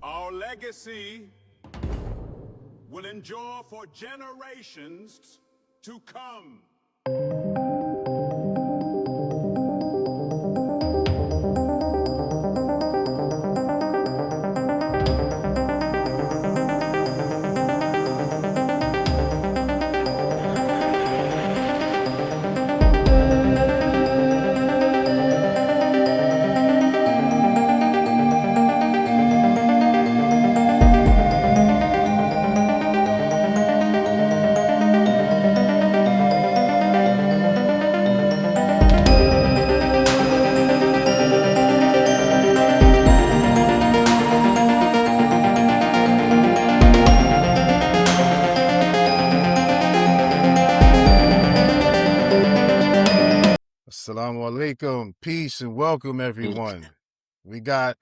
Our legacy will endure for generations to come. Assalamu alaikum. Peace and welcome, everyone. We got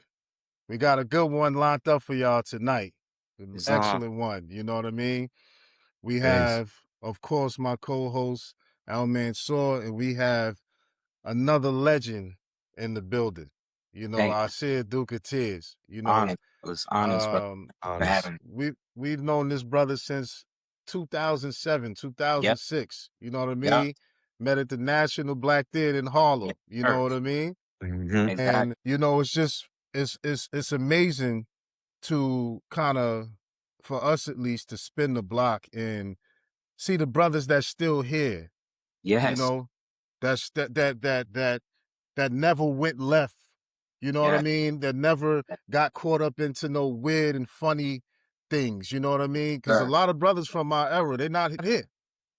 a good one lined up for y'all tonight. An excellent one. You know what I mean? We have, of course, my co-host Al Mansour, and we have another legend in the building. You know, Aseer Duke of Tiers. You know, honest. we've known this brother since 2007, 2006. You know what I mean? Met at the National Black Theater in Harlem. You know what I mean? Mm-hmm. And you know, it's just it's amazing to kind of, for us at least, to spin the block and see the brothers that's still here. Yes. You know, that never went left. You know what I mean? That never got caught up into no weird and funny things. You know what I mean? Because a lot of brothers from my era, they're not here.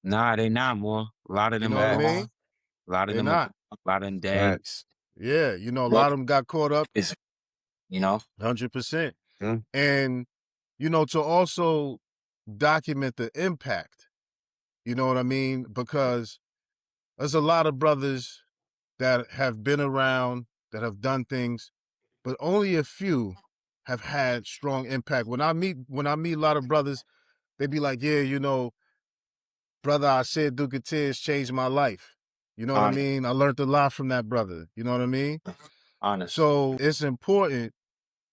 Nah, they not more. A lot of them You know what I mean? A lot of They're them not. A lot of them dead. Yeah, you know, a lot of them got caught up. You know? 100%. And, you know, to also document the impact, you know what I mean? Because there's a lot of brothers that have been around, that have done things, but only a few have had strong impact. When I meet a lot of brothers, they be like, yeah, you know, brother Aseer Duke of Tiers changed my life. You know what I mean? I learned a lot from that brother. You know what I mean? Honest. So it's important,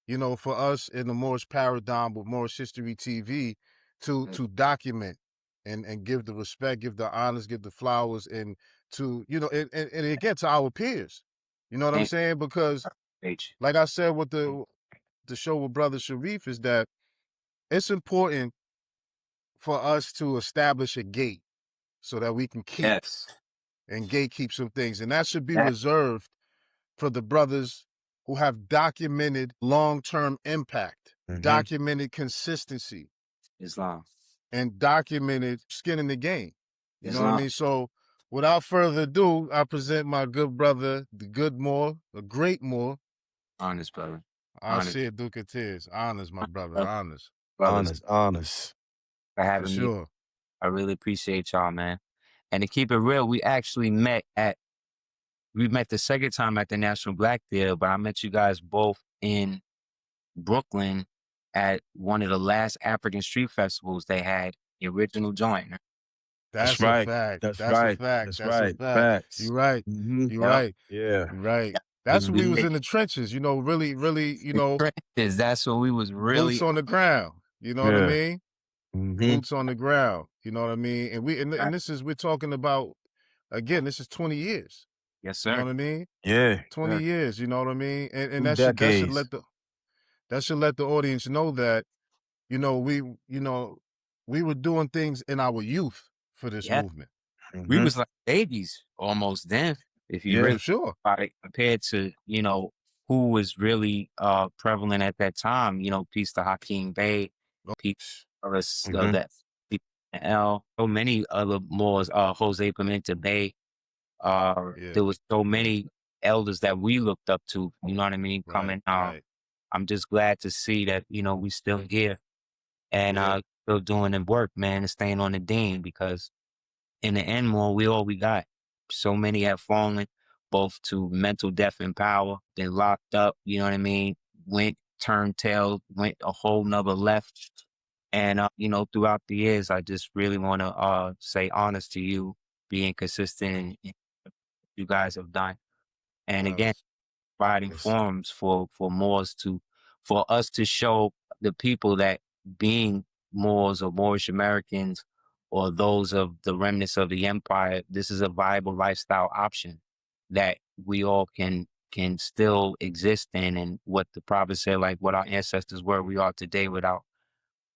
you know, for us in the Moorish paradigm with Moorish History TV to document and give the respect, give the honors, give the flowers, and to, you know, and again, to our peers. You know what I'm saying? Because like I said with the show with Brother Sharif, is that it's important for us to establish a gate so that we can keep and gatekeep some things. And that should be reserved for the brothers who have documented long-term impact, documented consistency, Islam, and documented skin in the game. You know what I mean? So without further ado, I present my good brother, the good Moor, the great Moor. Honest, brother. Aseer Duke of Tiers. Honors, my brother. Honors. Honest. For having me. Sure. I really appreciate y'all, man. And to keep it real, we actually met the second time at the National Black Theater, but I met you guys both in Brooklyn at one of the last African street festivals they had, the original joint. That's a right. fact. That's a right. fact. That's That's right. a fact. Facts. You're right. You're right. Yeah. You're right. That's when we was in the trenches, you know, really, you know. That's what we was really. Boots on the ground. You know what I mean? Mm-hmm. Boots on the ground. You know what I mean? And this is, we're talking about, again, this is 20 years. Yes, sir. You know what I mean? Yeah. 20 years, you know what I mean? And that should let the audience know that, you know, we were doing in our youth for this movement. We was like babies almost then, if you really sure. Compared to, you know, who was really prevalent at that time, you know, peace to Hakeem Bey, peace that L, so many other Moors, Jose Pimenta Bey. There was so many elders that we looked up to, you know what I mean, coming out. I'm just glad to see that, you know, we still here and still doing the work, man, and staying on the deen, because in the end, more, we all we got. So many have fallen, both to mental death and power, been locked up, you know what I mean? Turned tail, went a whole nother left. And, you know, throughout the years, I just really want to say honest to you, being consistent in what you guys have done. And again, providing forums for Moors for us to show the people that being Moors or Moorish Americans or those of the remnants of the empire, this is a viable lifestyle option that we all can still exist in. And what the prophet said, like what our ancestors were, we are today without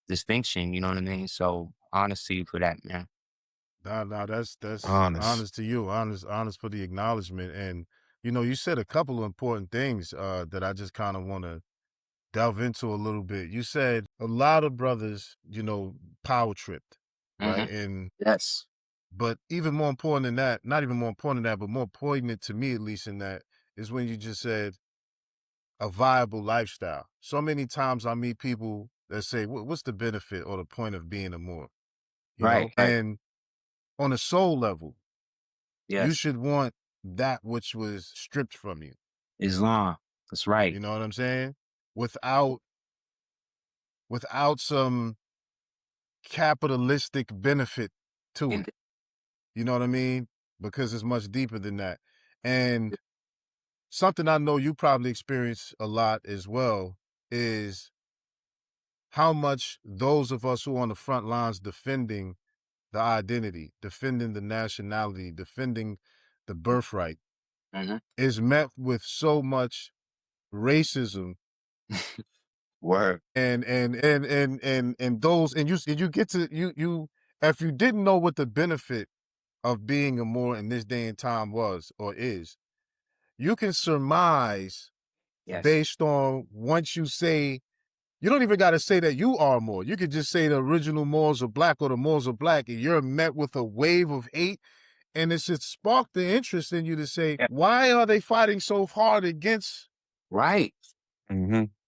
distinction. You know what I mean? So honesty for that, man. Nah, that's Honest. honest to you. Honest for the acknowledgement. And you said a couple of important things that I just kind of want to delve into a little bit. You said a lot of brothers, power tripped, right? And Yes. but even more important than that, not even more important than that, but more poignant to me, at least in that, is when you just said a viable lifestyle. So many times I meet people that say, what's the benefit or the point of being a Moor? Right. And on a soul level, you Yes. should want that which was stripped from you. Islam. That's right. You know what I'm saying? Without some capitalistic benefit to it. You know what I mean? Because it's much deeper than that. And something I know you probably experience a lot as well is how much those of us who are on the front lines defending the identity, defending the nationality, defending the birthright is met with so much racism. Word. And those and you get to you if you didn't know what the benefit of being a Moor in this day and time was or is, you can surmise based on once you say, you don't even got to say that you are Moor. You could just say the original Moors are black or the Moors are black, and you're met with a wave of hate. And it should spark the interest in you to say, why are they fighting so hard against Right.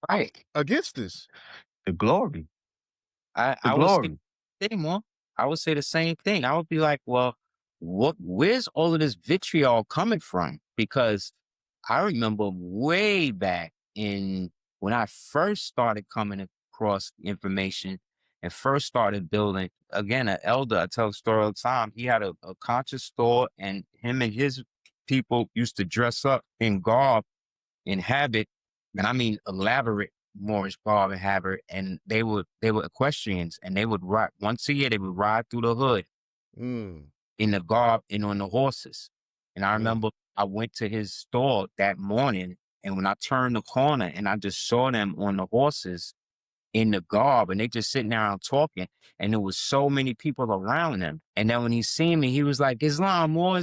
Right. against this? The glory. I would say anymore. I would say the same thing. I would be like, well, where's all of this vitriol coming from? Because I remember way back when I first started coming across information and first started building, again, an elder, I tell the story all the time. He had a conscious store, and him and his people used to dress up in garb, in habit, and I mean elaborate Moorish garb and habit, and they were equestrians, and they would ride once a year. They would ride through the hood in the garb and on the horses. And I remember I went to his store that morning, and when I turned the corner and I just saw them on the horses in the garb, and they just sitting there and talking, and there was so many people around them. And then when he seen me, he was like, Islam, more,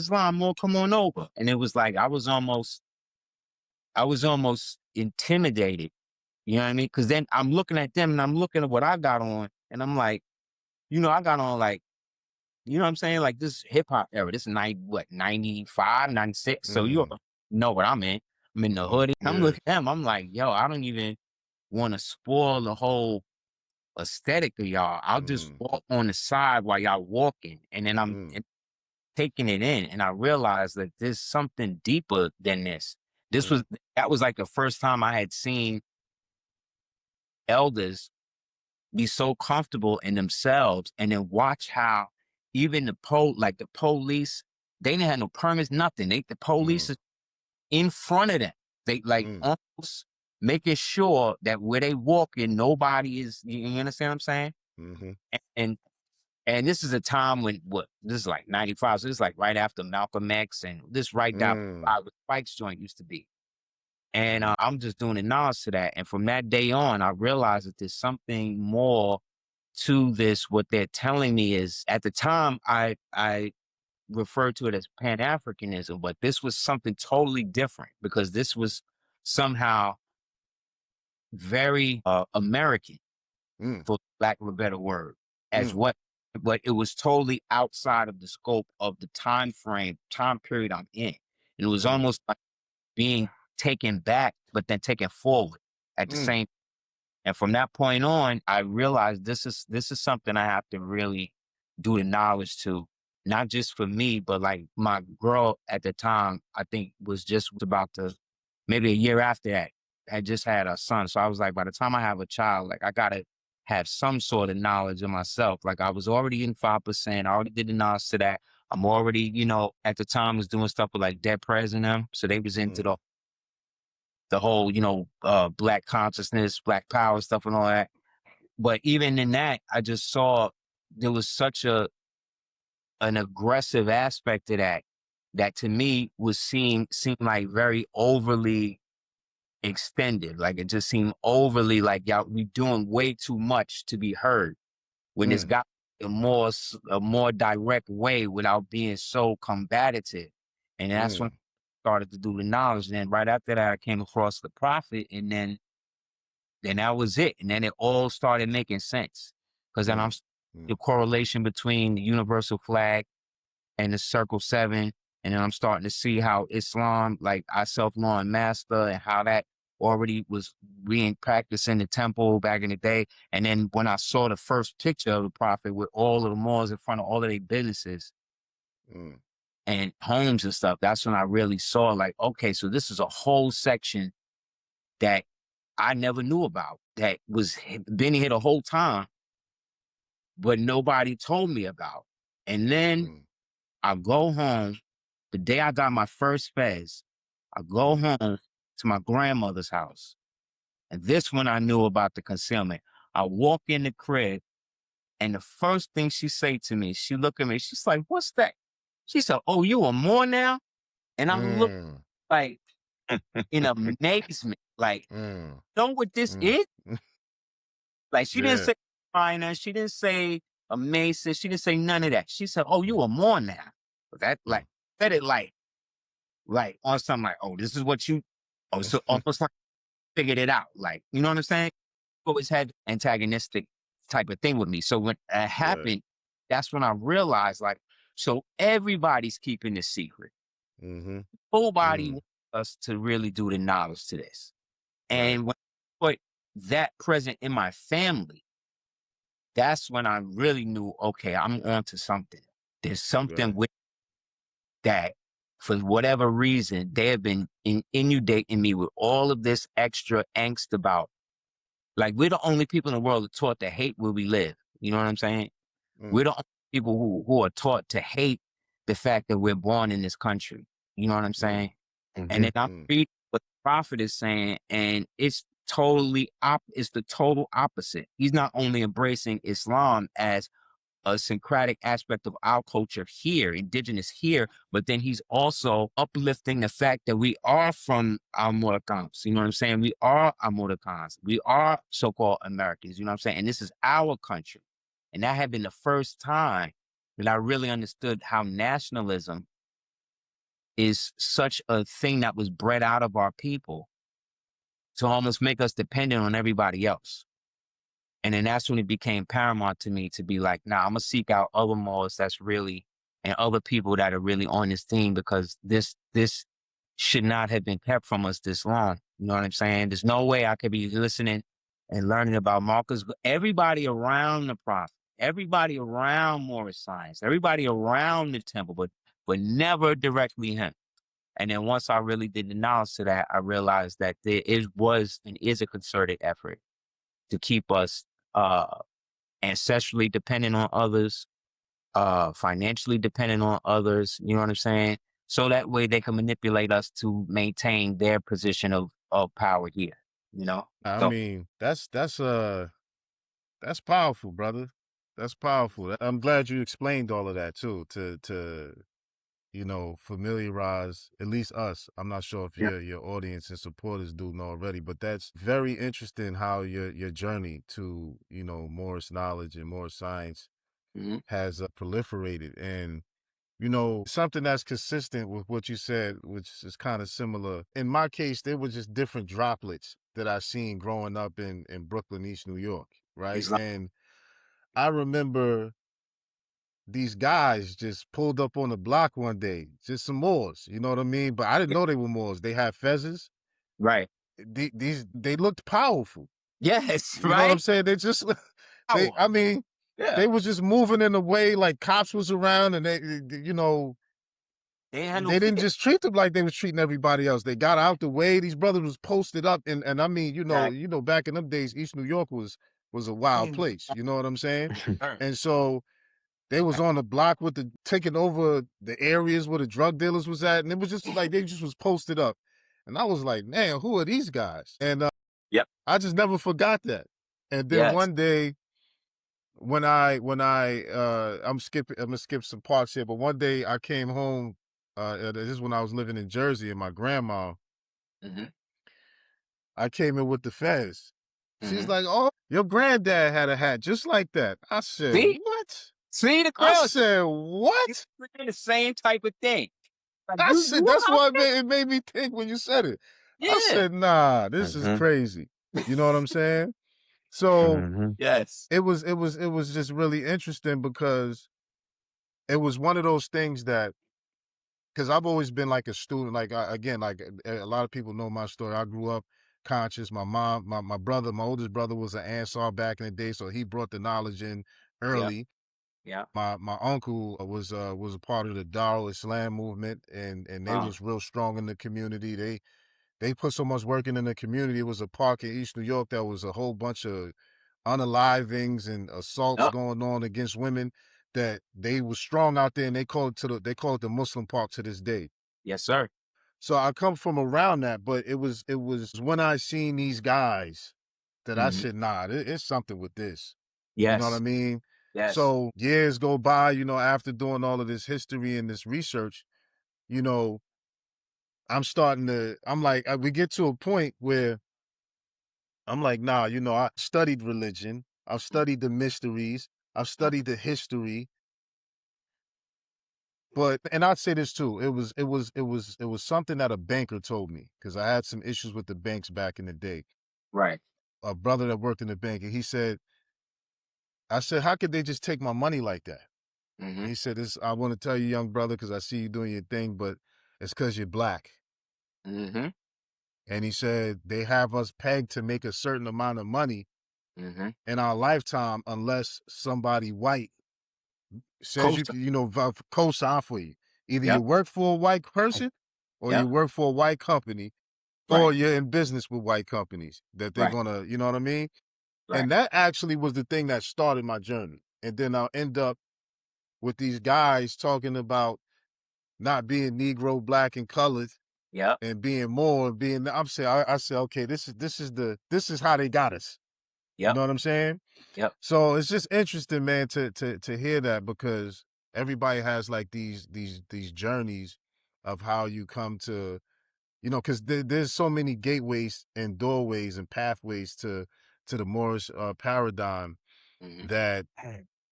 come on over. And it was like I was almost intimidated. You know what I mean? Because then I'm looking at them and I'm looking at what I got on, and I'm like, I got on like, you know what I'm saying? Like this hip hop era. This is 95, 96. So you know what I'm in. I'm in the hoodie. I'm looking at them. I'm like, yo, I don't even want to spoil the whole aesthetic of y'all. I'll just walk on the side while y'all walking. And then I'm taking it in. And I realized that there's something deeper than this. That was like the first time I had seen elders be so comfortable in themselves, and then watch how even the police, they didn't have no permits, nothing. The police is in front of them. They almost making sure that where they walking, nobody is, you understand what I'm saying? And this is a time when this is like 95, so this is like right after Malcolm X, and this right down by where Spike's joint used to be. And I'm just doing a nods to that. And from that day on, I realized that there's something more to this. What they're telling me is, at the time, I referred to it as Pan-Africanism, but this was something totally different, because this was somehow very American, for lack of a better word, but it was totally outside of the scope of the time period I'm in. And it was almost like being taken back, but then taken forward at the same. And from that point on, I realized this is something I have to really do the knowledge to, not just for me, but like my girl at the time, I think was just about to, maybe a year after that, had just had a son. So I was like, by the time I have a child, like I gotta have some sort of knowledge of myself. Like I was already in 5%. I already did the knowledge to that. I'm already, at the time was doing stuff with like Dead President. So they was into the whole, Black consciousness, Black power stuff and all that. But even in that, I just saw there was such an aggressive aspect to that to me was seemed like very overly extended. Like it just seemed overly like y'all we doing way too much to be heard when it's got a more direct way without being so combative. And that's when I started to do the knowledge. And then right after that, I came across the prophet, and then that was it. And then it all started making sense. Because then the correlation between the universal flag and the circle 7. And then I'm starting to see how Islam, like our self-knowing master, and how that already was being practiced in the temple back in the day. And then when I saw the first picture of the prophet with all of the Moors in front of all of their businesses and homes and stuff, that's when I really saw like, okay, so this is a whole section that I never knew about, that was been here the whole time, but nobody told me about. And then I go home, the day I got my first fez, I go home to my grandmother's house. And this one I knew about the concealment. I walk in the crib, and the first thing she say to me, she look at me, she's like, "What's that?" She said, "Oh, you a Moor now?" And I'm looking like in amazement, like, know what this is? Like, she didn't say minor, she didn't say a Mason, she didn't say none of that. She said, "Oh, you a Moor now." That like said it like on something like, "Oh, this is what you," oh, so almost like figured it out. Like, you know what I'm saying? Always had antagonistic type of thing with me. So when it happened, that's when I realized, like, so everybody's keeping this secret. Nobody wants us to really do the knowledge to this. And when I put that present in my family, that's when I really knew, okay, I'm onto something. There's something with that. For whatever reason, they have been inundating me with all of this extra angst about. Like, we're the only people in the world that are taught to hate where we live. You know what I'm saying? We're the only people who are taught to hate the fact that we're born in this country. You know what I'm saying? And then I read what the prophet is saying, and it's it's the total opposite. He's not only embracing Islam as a syncretic aspect of our culture here, indigenous here, but then he's also uplifting the fact that we are from our Morocans. You know what I'm saying? We are our Morocans. We are so-called Americans. You know what I'm saying? And this is our country. And that had been the first time that I really understood how nationalism is such a thing that was bred out of our people to almost make us dependent on everybody else. And then that's when it became paramount to me to be like, nah, I'm gonna seek out other Moors that's really, and other people that are really on this theme, because this should not have been kept from us this long. You know what I'm saying? There's no way I could be listening and learning about Marcus. Everybody around the prophet, everybody around Moorish science, everybody around the temple, but never directly him. And then once I really did the knowledge to that, I realized that there was and is a concerted effort to keep us ancestrally dependent on others, financially dependent on others, you know what I'm saying? So that way they can manipulate us to maintain their position of power here, you know? I So, mean, that's powerful, brother. That's powerful. I'm glad you explained all of that too, to familiarize at least us. I'm not sure if your audience and supporters do know already, but that's very interesting how your journey to, Moorish knowledge and Moorish science has proliferated. And, something that's consistent with what you said, which is kind of similar. In my case, there were just different droplets that I seen growing up in Brooklyn, East New York, right? And I remember these guys just pulled up on the block one day, just some Moors, you know what I mean? But I didn't know they were Moors. They had fezzes. right. They looked powerful. Yes, You know what I'm saying? They just, they was just moving in a way like cops was around, and they they didn't just treat them like they was treating everybody else. They got out the way. These brothers was posted up, and I mean, back in them days, East New York was a wild place. You know what I'm saying? And so they was on the block taking over the areas where the drug dealers was at, and it was just like they just was posted up, and I was like, man, who are these guys? And I just never forgot that. And then Yes. one day, I'm gonna skip some parts here, but one day I came home. This is when I was living in Jersey, and my grandma. I came in with the fez. She's like, "Oh, your granddad had a hat just like that." I said, See? "What?" See the I cross? said, It's "What?" the same type of thing. Like I said, you "That's out what there? it made me think when you said it." I Yeah. said, "Nah, this is crazy." You know what I'm saying? So Yes. it was just really interesting because it was one of those things that, because I've always been like a student, like again, like a lot of people know my story. I grew up conscious. My mom, my brother, my oldest brother was an Ansar back in the day, so he brought the knowledge in Yeah. early. Yeah. My uncle was a part of the Darul Islam movement, and they was real strong in the community. They put so much work in the community. It was a park in East New York that was a whole bunch of unalivings and assaults Yep. going on against women, that they was strong out there, and they call it the Muslim Park to this day. Yes, sir. So I come from around that, but it was when I seen these guys that I said, nah, it's something with this. Yes. You know what I mean? Yes. So years go by, after doing all of this history and this research, I'm like, we get to a point where I'm like, nah, I studied religion. I've studied the mysteries. I've studied the history. But, and I'd say this too, it was something that a banker told me, because I had some issues with the banks back in the day. Right. A brother that worked in the bank, and I said, how could they just take my money like that? He said, I want to tell you, young brother, because I see you doing your thing, but it's because you're black. And he said, they have us pegged to make a certain amount of money in our lifetime unless somebody white says co-sign for you. Either you work for a white person or you work for a white company, or you're in business with white companies that they're gonna, you know what I mean? And that actually was the thing that started my journey. And then I'll end up with these guys talking about not being Negro, black, and colored, and being more, and being. I say, okay, this is how they got us. You know what I'm saying? Yep. So it's just interesting, man, to hear that, because everybody has like these journeys of how you come to, because there's so many gateways and doorways and pathways to the Moorish paradigm that,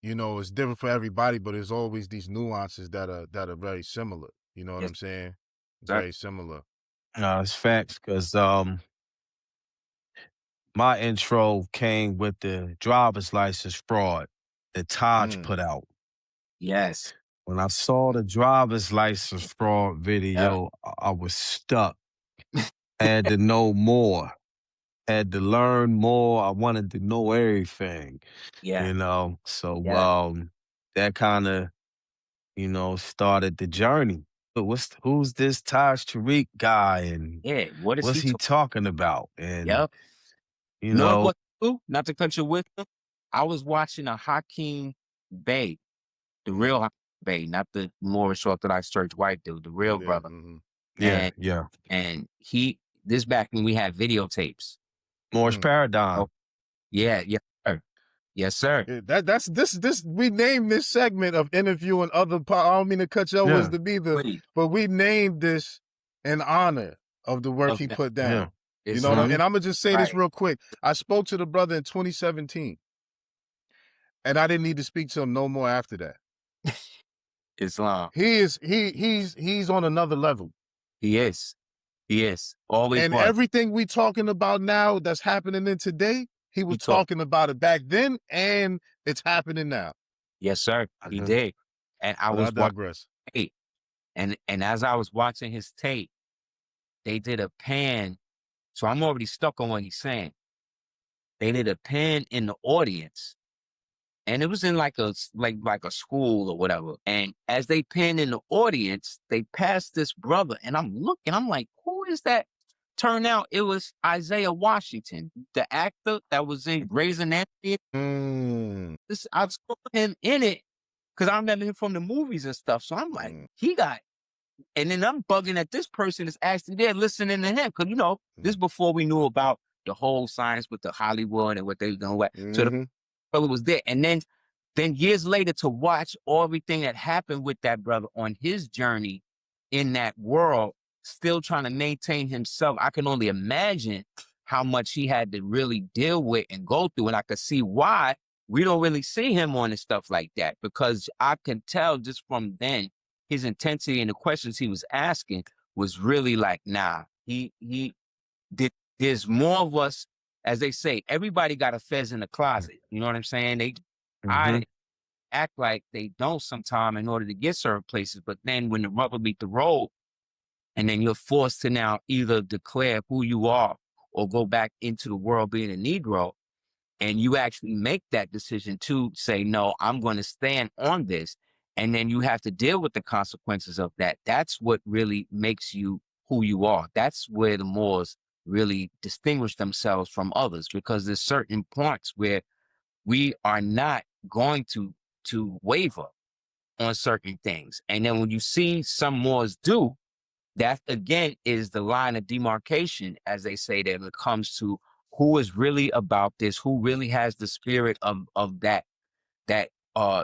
it's different for everybody, but there's always these nuances that are very similar. You know what I'm saying? Very similar. No, it's facts, because my intro came with the driver's license fraud that Taj put out. Yes. When I saw the driver's license fraud video, I was stuck. Had to know more. Had to learn more. I wanted to know everything. Yeah. So that kind of, started the journey. But who's this Taj Tariq guy, and What is what's he talking about? And You know what? Not to cut you with them. I was watching a Hakeem Bey, the real Hakeem Bey, not the Moorish Orthodox Church white dude, the real brother. yeah. And this back when we had videotapes. Moorish paradigm. Yes, sir. Yes, sir. Yeah, that's this. We named this segment of interviewing other. I don't mean to cut your words to be but we named this in honor of the work he put down. You know what I mean? And I'm gonna just say this real quick. I spoke to the brother in 2017, and I didn't need to speak to him no more after that. Islam. He's on another level. He is. Always. And everything we talking about now that's happening in today, he was talking about it back then, and it's happening now. Yes, sir. He did. And I digress. And as I was watching his tape, they did a pan. So I'm already stuck on what he's saying. They did a pan in the audience, and it was in like a school or whatever. And as they panned in the audience, they passed this brother, and I'm looking. I'm like, who is that? Turned out it was Isaiah Washington, the actor that was in Grey's Anatomy. I saw him in it because I remember him from the movies and stuff. So I'm like, and then I'm bugging that this person is actually there listening to him, because this is before we knew about the whole science with the Hollywood and what they were doing. So the Mm-hmm. brother was there. And then years later to watch everything that happened with that brother on his journey in that world, still trying to maintain himself. I can only imagine how much he had to really deal with and go through. And I could see why we don't really see him on and stuff like that, because I can tell just from then his intensity and the questions he was asking was really like, nah, he did. There's more of us, as they say, everybody got a fez in the closet. You know what I'm saying? I act like they don't sometime in order to get certain places, but then when the rubber meet the road, and then you're forced to now either declare who you are or go back into the world being a Negro, and you actually make that decision to say, no, I'm going to stand on this. And then you have to deal with the consequences of that. That's what really makes you who you are. That's where the Moors really distinguish themselves from others, because there's certain points where we are not going to waver on certain things. And then when you see some Moors do, that again is the line of demarcation, as they say, that when it comes to who is really about this, who really has the spirit of that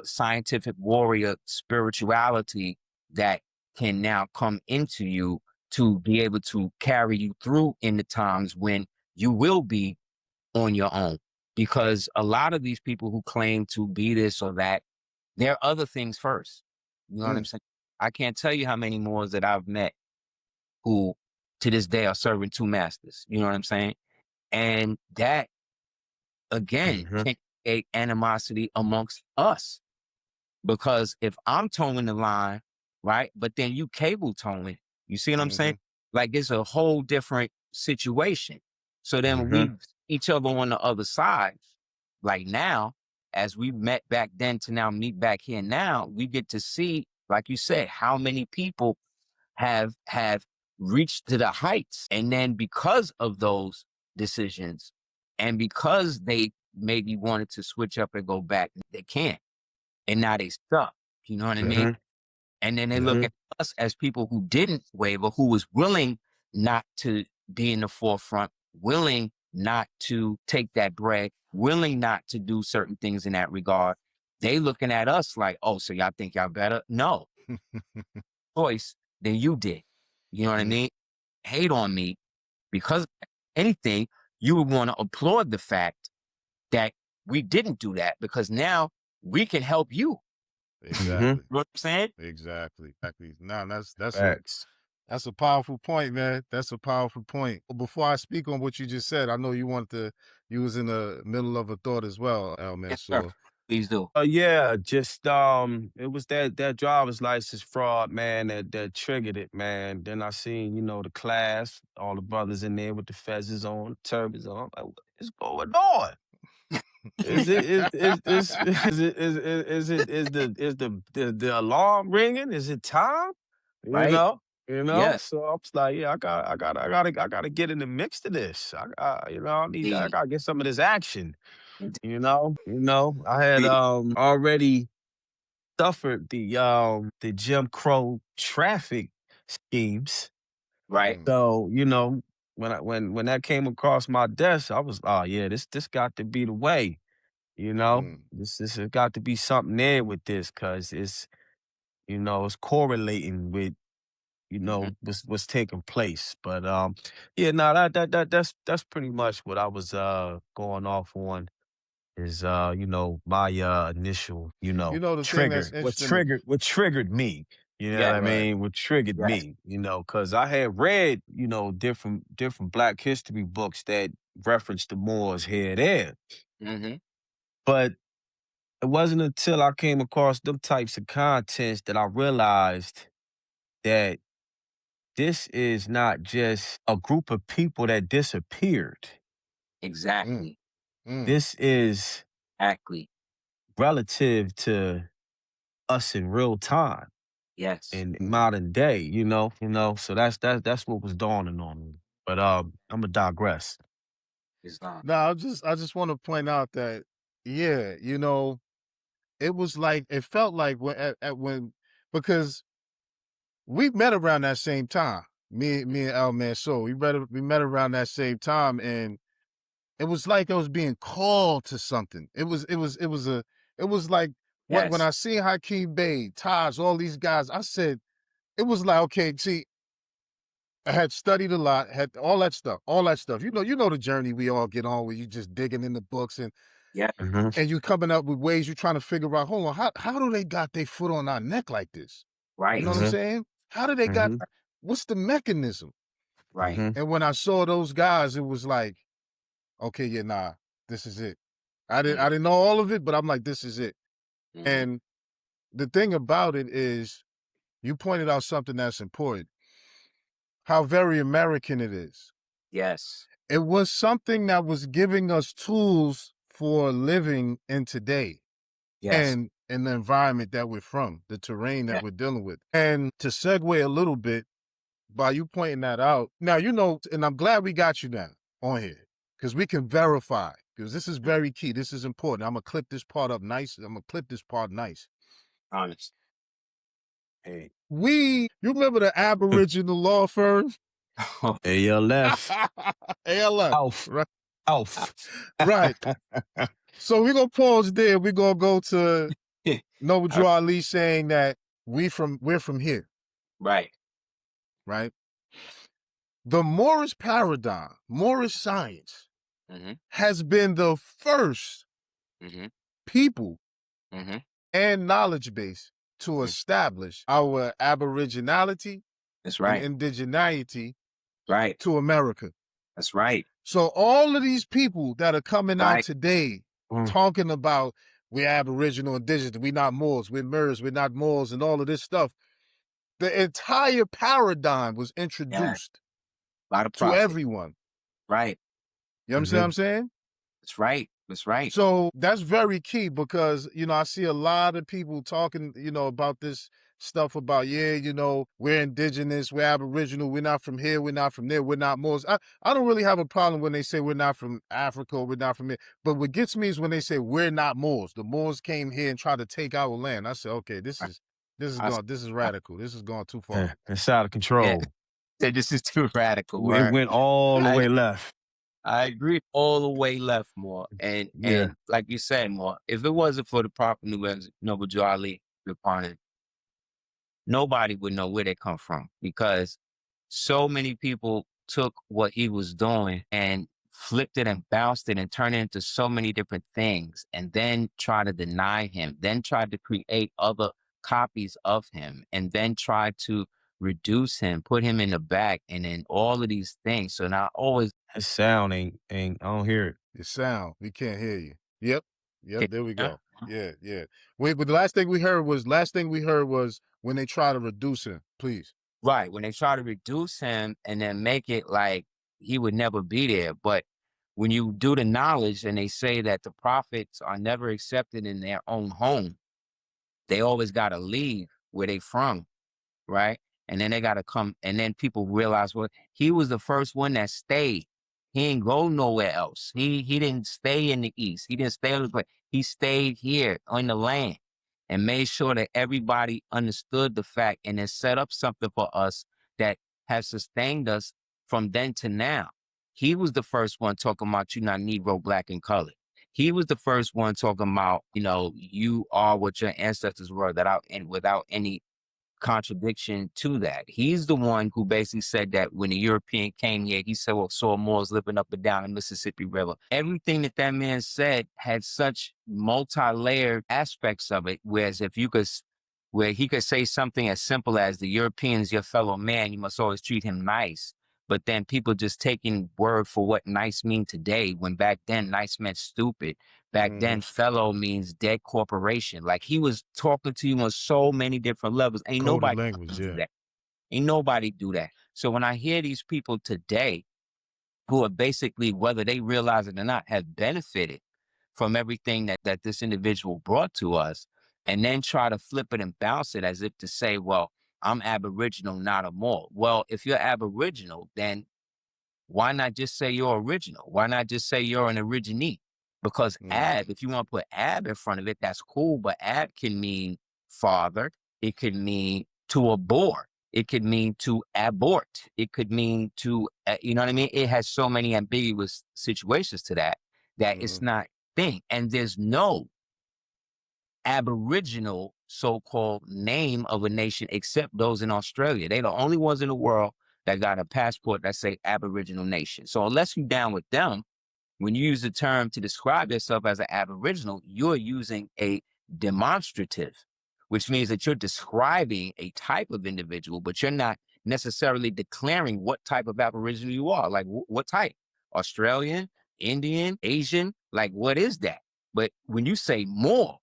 scientific warrior spirituality that can now come into you to be able to carry you through in the times when you will be on your own. Because a lot of these people who claim to be this or that, there are other things first. You know what I'm saying? I can't tell you how many Moors that I've met who to this day are serving two masters. You know what I'm saying? And that, again, can create animosity amongst us. Because if I'm towing the line, right, but then you cable towing, you see what I'm saying? Like, it's a whole different situation. So then when we each other on the other side, like now, as we met back then to now meet back here now, we get to see, like you said, how many people have reached to the heights. And then because of those decisions, and because they maybe wanted to switch up and go back, they can't. And now they stuck. You know what I mean? And then they look at us as people who didn't waver, who was willing not to be in the forefront, willing not to take that bread, willing not to do certain things in that regard. They looking at us like, oh, so y'all think y'all better? No. Choice than you did. You know what I mean? Hate on me because anything, you would want to applaud the fact that we didn't do that, because now we can help you. Exactly. You know what I'm saying? Exactly. Nah, that's Facts. that's a powerful point, man. That's a powerful point. Before I speak on what you just said, I know you was in the middle of a thought as well, man. Yes, sir. Please do. Yeah, just it was that driver's license fraud, man, that triggered it, man. Then I seen, the class, all the brothers in there with the fezzes on, turbans on. I'm like, what is going on? Is the alarm ringing? Is it time? You Right? know, Yes. So I was like, yeah, I gotta get in the mix to this. I gotta get some of this action. I had already suffered the Jim Crow traffic schemes. Right. So, when that came across my desk, I was, oh yeah, this got to be the way. This has got to be something there with this, because it's correlating with what's taking place. But yeah, no, that's pretty much what I was going off on. Is my initial The thing that's trigger, interesting. what triggered me, you know Yeah. what I Right. mean, what triggered Yes. me, because I had read different Black history books that reference the Moors here and there, Mm-hmm. but it wasn't until I came across them types of contents that I realized that this is not just a group of people that disappeared. Exactly. This is Exactly. relative to us in real time, Yes. in modern day, So that's what was dawning on me. But I'm gonna digress. Islam. No, I just want to point out that, yeah, it was like, it felt like when because we met around that same time. Me and Al Mansour, we met around that same time, and it was like I was being called to something. It was like when I see Hakeem Bey, Taj, all these guys, I said, it was like, okay, see, I had studied a lot, had all that stuff. You know the journey we all get on where you just digging in the books and you coming up with ways you're trying to figure out, hold on, how do they got their foot on our neck like this? Right. You know what I'm saying? How do they got, what's the mechanism? Right. And when I saw those guys, it was like, okay, yeah, nah, this is it. I didn't know all of it, but I'm like, this is it. And the thing about it is, you pointed out something that's important, how very American it is. Yes. It was something that was giving us tools for living in today. Yes. And in the environment that we're from, the terrain that we're dealing with. And to segue a little bit, by you pointing that out, now, you know, and I'm glad we got you now on here, because we can verify, because this is very key. This is important. I'm going to clip this part up nice. I'm going to clip this part nice. Honest. Hey. You remember the Aboriginal law firm? ALF. ALF. Alf. Right. Alf. Right. So we're going to pause there. We're going to go to Noble Drew Ali saying that we're from here. Right. Right. The Moorish paradigm, Moorish science, has been the first people and knowledge base to establish our Aboriginality and indigeneity to America. That's right. So all of these people that are coming out today talking about we're Aboriginal, indigenous, we're not Moors, we're Moors, we're not Moors, and all of this stuff, the entire paradigm was introduced to everyone. Right. You understand what I'm saying? That's right. That's right. So that's very key because, you know, I see a lot of people talking, you know, about this stuff about, yeah, you know, we're indigenous, we're Aboriginal, we're not from here, we're not from there, we're not Moors. I don't really have a problem when they say we're not from Africa or we're not from here. But what gets me is when they say we're not Moors. The Moors came here and tried to take our land. I said, okay, this is radical. This is going too far. It's out of control. Yeah. This is too radical. It went all the way left. I agree, all the way left, more. And like you said, more, if it wasn't for the proper Noble Drew Ali, your opponent, nobody would know where they come from, because so many people took what he was doing and flipped it and bounced it and turned it into so many different things, and then tried to deny him, then tried to create other copies of him, and then tried to reduce him, put him in the back, and then all of these things. So now always that sound ain't I don't hear it. The sound, we can't hear you. Yep, there we go. Yeah. Wait, but the last thing we heard was when they try to reduce him, please. Right, when they try to reduce him and then make it like he would never be there. But when you do the knowledge and they say that the prophets are never accepted in their own home, they always got to leave where they from, right? And then they got to come, and then people realize, well, he was the first one that stayed. He ain't go nowhere else. He didn't stay in the East. He didn't stay on the place. He stayed here on the land and made sure that everybody understood the fact, and then set up something for us that has sustained us from then to now. He was the first one talking about you not Negro, black, and colored. He was the first one talking about, you know, you are what your ancestors were, without any contradiction to that. He's the one who basically said that when the European came here, he saw Moors living up and down the Mississippi River. Everything that man said had such multi-layered aspects of it, whereas where he could say something as simple as the European's your fellow man, you must always treat him nice. But then people just taking word for what nice mean today, when back then nice meant stupid. Back then fellow means dead corporation. Like, he was talking to you on so many different levels. Ain't nobody do that. Ain't nobody do that. So when I hear these people today who are basically, whether they realize it or not, have benefited from everything that this individual brought to us, and then try to flip it and bounce it as if to say, well, I'm Aboriginal, not a Moor. Well, if you're Aboriginal, then why not just say you're original? Why not just say you're an originee? Because Ab, if you want to put Ab in front of it, that's cool, but Ab can mean father. It can mean to a boar. It could mean to abort. It could mean to, you know what I mean? It has so many ambiguous situations to that it's not thing. And there's no Aboriginal so-called name of a nation except those in Australia. They're the only ones in the world that got a passport that say Aboriginal nation. So unless you're down with them, when you use the term to describe yourself as an Aboriginal, you're using a demonstrative, which means that you're describing a type of individual, but you're not necessarily declaring what type of Aboriginal you are. Like what type? Australian, Indian, Asian? Like what is that? But when you say more,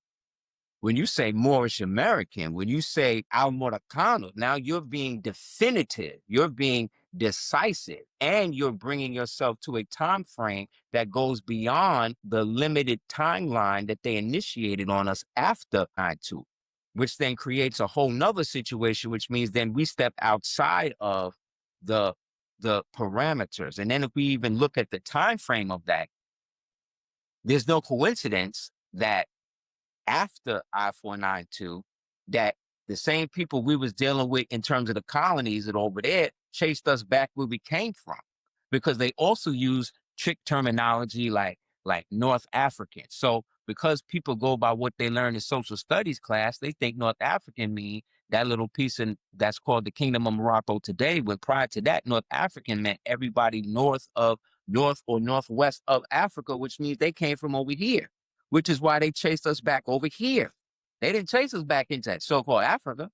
when you say Moorish American, when you say Almoricano, now you're being definitive, you're being decisive, and you're bringing yourself to a time frame that goes beyond the limited timeline that they initiated on us after I-2, which then creates a whole nother situation, which means then we step outside of the parameters. And then if we even look at the time frame of that, there's no coincidence that after I-492, that the same people we was dealing with in terms of the colonies that over there chased us back where we came from, because they also use trick terminology like North African. So because people go by what they learn in social studies class, they think North African mean that little piece that's called the Kingdom of Morocco today, when prior to that, North African meant everybody north or northwest of Africa, which means they came from over here, which is why they chased us back over here. They didn't chase us back into that so-called Africa.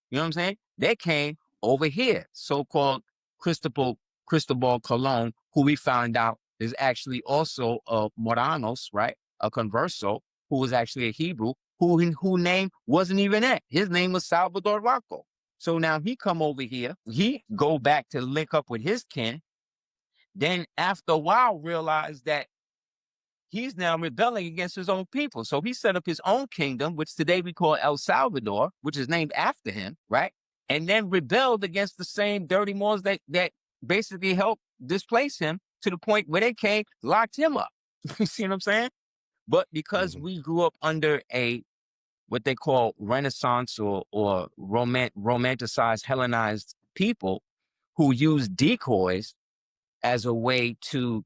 You know what I'm saying? They came over here, so-called Cristobal Colon, who we found out is actually also a Moranos, right? A converso, who was actually a Hebrew, who name wasn't even that. His name was Salvador Rocco. So now he come over here, he go back to link up with his kin, then after a while realized that he's now rebelling against his own people. So he set up his own kingdom, which today we call El Salvador, which is named after him, right? And then rebelled against the same dirty Moors that basically helped displace him, to the point where they came, locked him up. You see what I'm saying? But because we grew up under what they call Renaissance or romanticized, Hellenized people who use decoys as a way to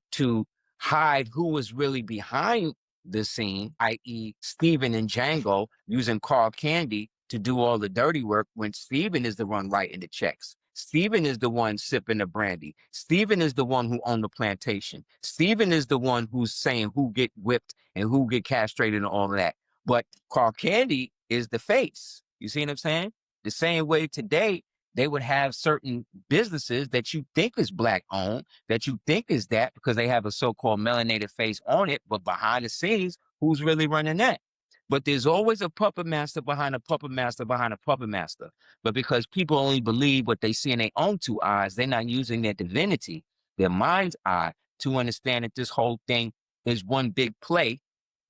hide who was really behind the scene, i.e. Stephen and Django using Carl Candy to do all the dirty work, when Stephen is the one writing the checks. Stephen is the one sipping the brandy. Stephen is the one who owned the plantation. Stephen is the one who's saying who get whipped and who get castrated and all of that. But Carl Candy is the face. You see what I'm saying? The same way today, they would have certain businesses that you think is Black owned, that you think is that because they have a so-called melanated face on it, but behind the scenes, who's really running that? But there's always a puppet master behind a puppet master behind a puppet master. But because people only believe what they see in their own two eyes, they're not using their divinity, their mind's eye, to understand that this whole thing is one big play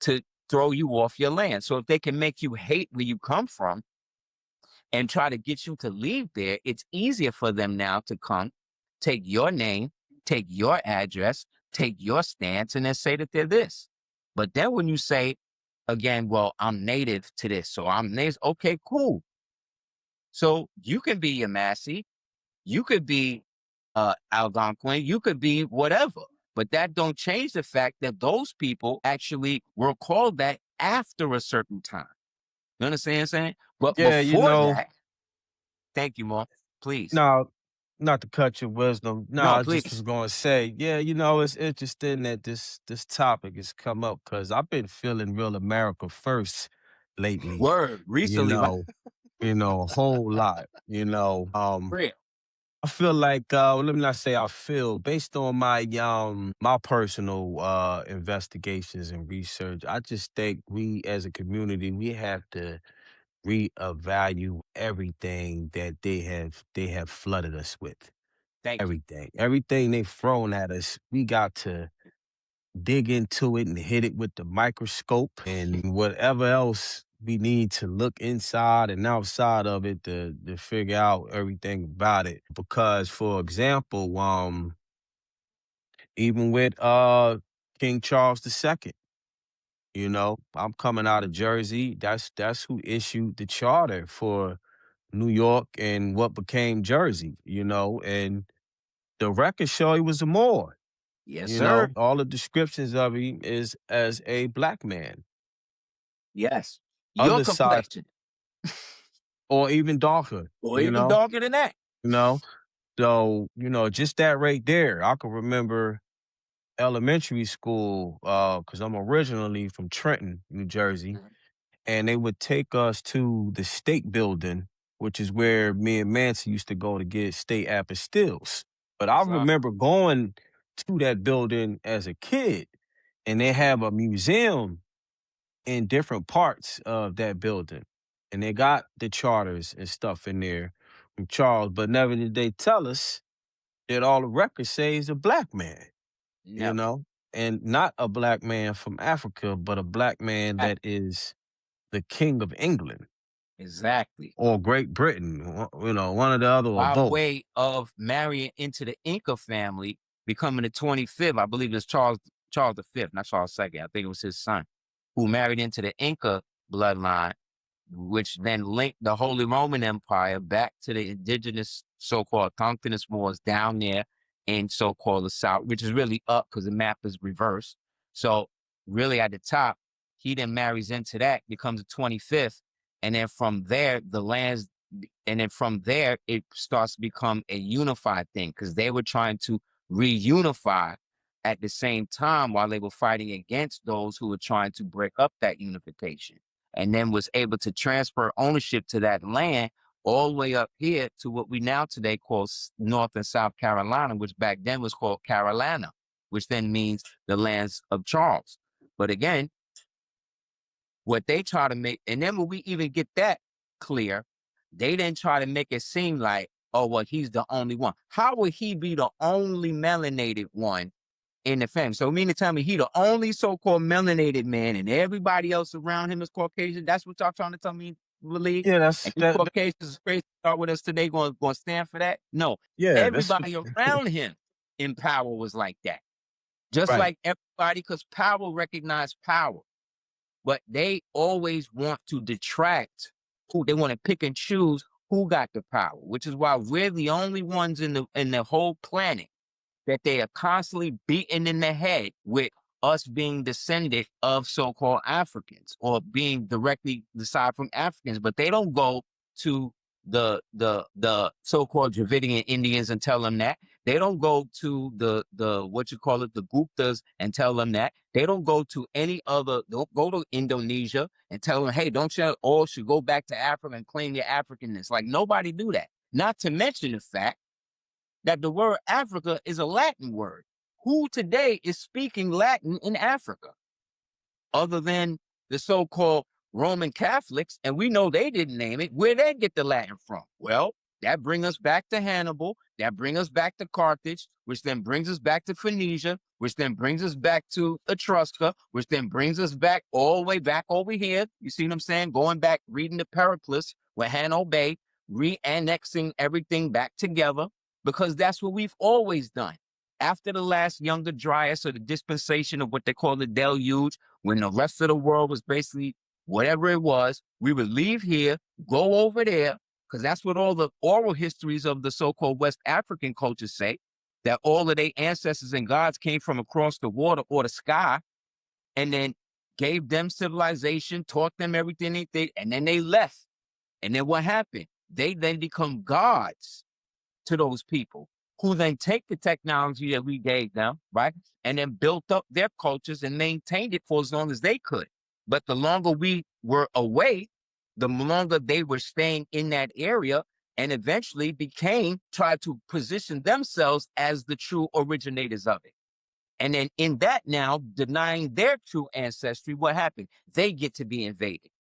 to throw you off your land. So if they can make you hate where you come from and try to get you to leave there, it's easier for them now to come, take your name, take your address, take your stance, and then say that they're this. But then when you say, again, well, I'm native to this, so I'm native, okay, cool. So you can be Yamasi, you could be Algonquin, you could be whatever, but that don't change the fact that those people actually were called that after a certain time. You understand what I'm saying? But Yeah, before that, thank you, Mark. Please. no, not to cut your wisdom. No, No, I just please. was going to say, yeah, it's interesting that this topic has come up, because I've been feeling real America first lately. Word. You Recently, right? know, a whole lot. Real. I feel like let me not say I feel, based on my personal investigations and research, I just think we as a community, we have to reevaluate everything that they have flooded us with. Thank you. Everything they've thrown at us, we got to dig into it and hit it with the microscope, and whatever else we need to look inside and outside of it to figure out everything about it. Because, for example, even with King Charles II, I'm coming out of Jersey. That's who issued the charter for New York and what became Jersey, you know, and the records show he was a Moor. Yes, You sir. know, all the descriptions of him is as a black man. Yes. Your Other side, complexion, or even darker, or you even know, darker than that. you know. So, you know, just that right there, I can remember elementary school, because I'm originally from Trenton, New Jersey, Mhm. and they would take us to the state building, which is where me and Manson used to go to get state apostilles. But I Yes, sir. remember going to that building as a kid, and they have a museum in different parts of that building. And they got the charters and stuff in there from Charles, but never did they tell us that all the records say he's a black man, you Never. know? And not a black man from Africa, but a black man Ac- that is the king of England Exactly. or Great Britain, you know, one or the other or By both. way of marrying into the Inca family, becoming the 25th, I believe it's Charles the Fifth, not Charles II. I think it was his son, who married into the Inca bloodline, which then linked the Holy Roman Empire back to the indigenous so-called Tonkinus Moors down there in so-called the South, which is really up because the map is reversed. So really at the top, he then marries into that, becomes the 25th, and then from there, the lands, and then from there, it starts to become a unified thing because they were trying to reunify at the same time while they were fighting against those who were trying to break up that unification, and then was able to transfer ownership to that land all the way up here to what we now today call North and South Carolina, which back then was called Carolina, which then means the lands of Charles. But again, what they try to make, and then when we even get that clear, they then try to make it seem like, oh, well, he's the only one. How would he be the only melanated one in the family? So mean to tell me he the only so-called melanated man and everybody else around him is Caucasian? That's what y'all trying to tell me, believe? Yeah, And that's you that, Caucasians is crazy to start with us today going to stand for that? No. yeah, that's Everybody around him in power was like that. Just right. like everybody, because power recognized power. But they always want to detract who they want to pick and choose who got the power, which is why we're the only ones in the whole planet that they are constantly beating in the head with us being descended of so-called Africans or being directly descended from Africans, but they don't go to the so-called Dravidian Indians and tell them that. They don't go to the what you call it, the Guptas, and tell them that. They don't go to any other, don't go to Indonesia and tell them, hey, don't you all should go back to Africa and claim your Africanness. Like nobody do that. Not to mention the fact that the word Africa is a Latin word. Who today is speaking Latin in Africa other than the so-called Roman Catholics? And we know they didn't name it. Where they get the Latin from? Well, that brings us back to Hannibal. That brings us back to Carthage, which then brings us back to Phoenicia, which then brings us back to Etrusca, which then brings us back all the way back over here. You see what I'm saying? Going back, reading the Periplus with Hannibal Bay, re-annexing everything back together, because that's what we've always done. After the last Younger Dryas, or the dispensation of what they call the deluge, when the rest of the world was basically whatever it was, we would leave here, go over there, because that's what all the oral histories of the so-called West African cultures say, that all of their ancestors and gods came from across the water or the sky, and then gave them civilization, taught them everything they did, and then they left. And then what happened? They then become gods to those people, who then take the technology that we gave them, right, and then built up their cultures and maintained it for as long as they could. But the longer we were away, the longer they were staying in that area, and eventually tried to position themselves as the true originators of it. And then in that now, denying their true ancestry, what happened? They get to be invaded.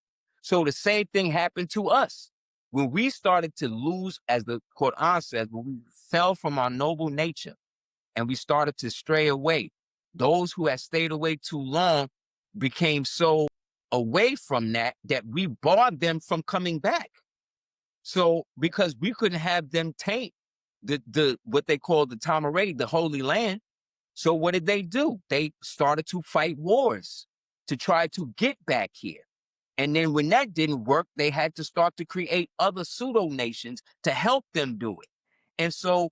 So the same thing happened to us. When we started to lose, as the Quran says, when we fell from our noble nature and we started to stray away, those who had stayed away too long became so away from that we barred them from coming back. So because we couldn't have them taint the what they call the Tamareti, the Holy Land. So what did they do? They started to fight wars to try to get back here. And then when that didn't work, they had to start to create other pseudo nations to help them do it. And so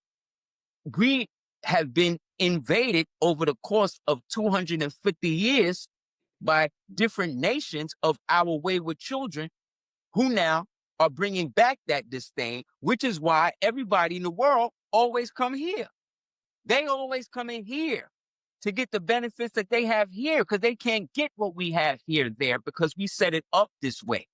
we have been invaded over the course of 250 years by different nations of our wayward children who now are bringing back that disdain, which is why everybody in the world always come here. They always come in here to get the benefits that they have here because they can't get what we have here there because we set it up this way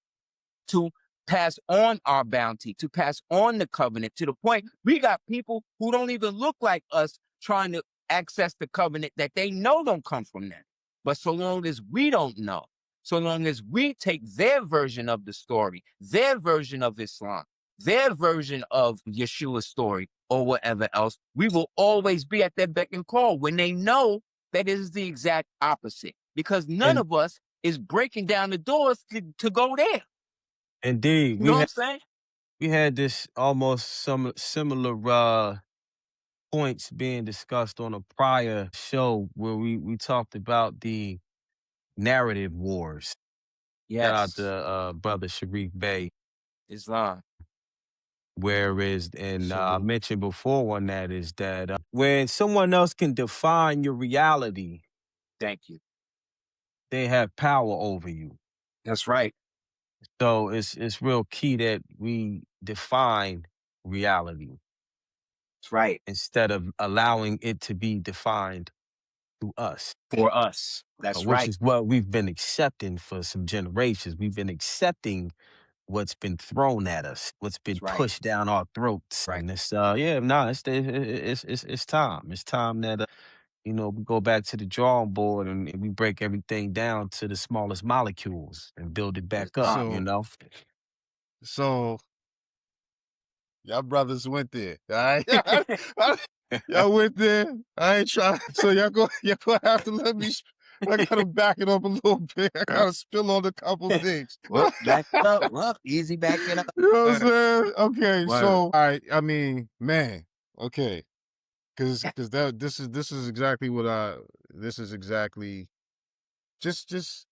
to pass on our bounty, to pass on the covenant to the point we got people who don't even look like us trying to access the covenant that they know don't come from them. But so long as we don't know, so long as we take their version of the story, their version of Islam, their version of Yeshua's story or whatever else, we will always be at their beck and call when they know that it is the exact opposite because none of us is breaking down the doors to go there. Indeed. You know what I'm saying? We had this almost some similar points being discussed on a prior show where we talked about the narrative wars. Shout out Yes. to brother Sharif Bey. Islam. Whereas, and I Salute. mentioned before on that is that when someone else can define your reality, Thank you. they have power over you. That's right. So it's real key that we define reality That's right. instead of allowing it to be defined through us. For us. That's Which right. is what we've been accepting for some generations. We've been accepting what's been thrown at us, what's been That's right. pushed down our throats. Right. And it's it's time. It's time that we go back to the drawing board and we break everything down to the smallest molecules and build it back up. So y'all brothers went there. All right. Y'all went there. I ain't trying. So y'all gonna have to let me. I gotta back it up a little bit. I gotta spill on a couple things. Well, back it up. Well, easy back it up. You know what I'm saying? Okay. Word. So I mean, man. Okay. Because this is exactly what this is exactly. Just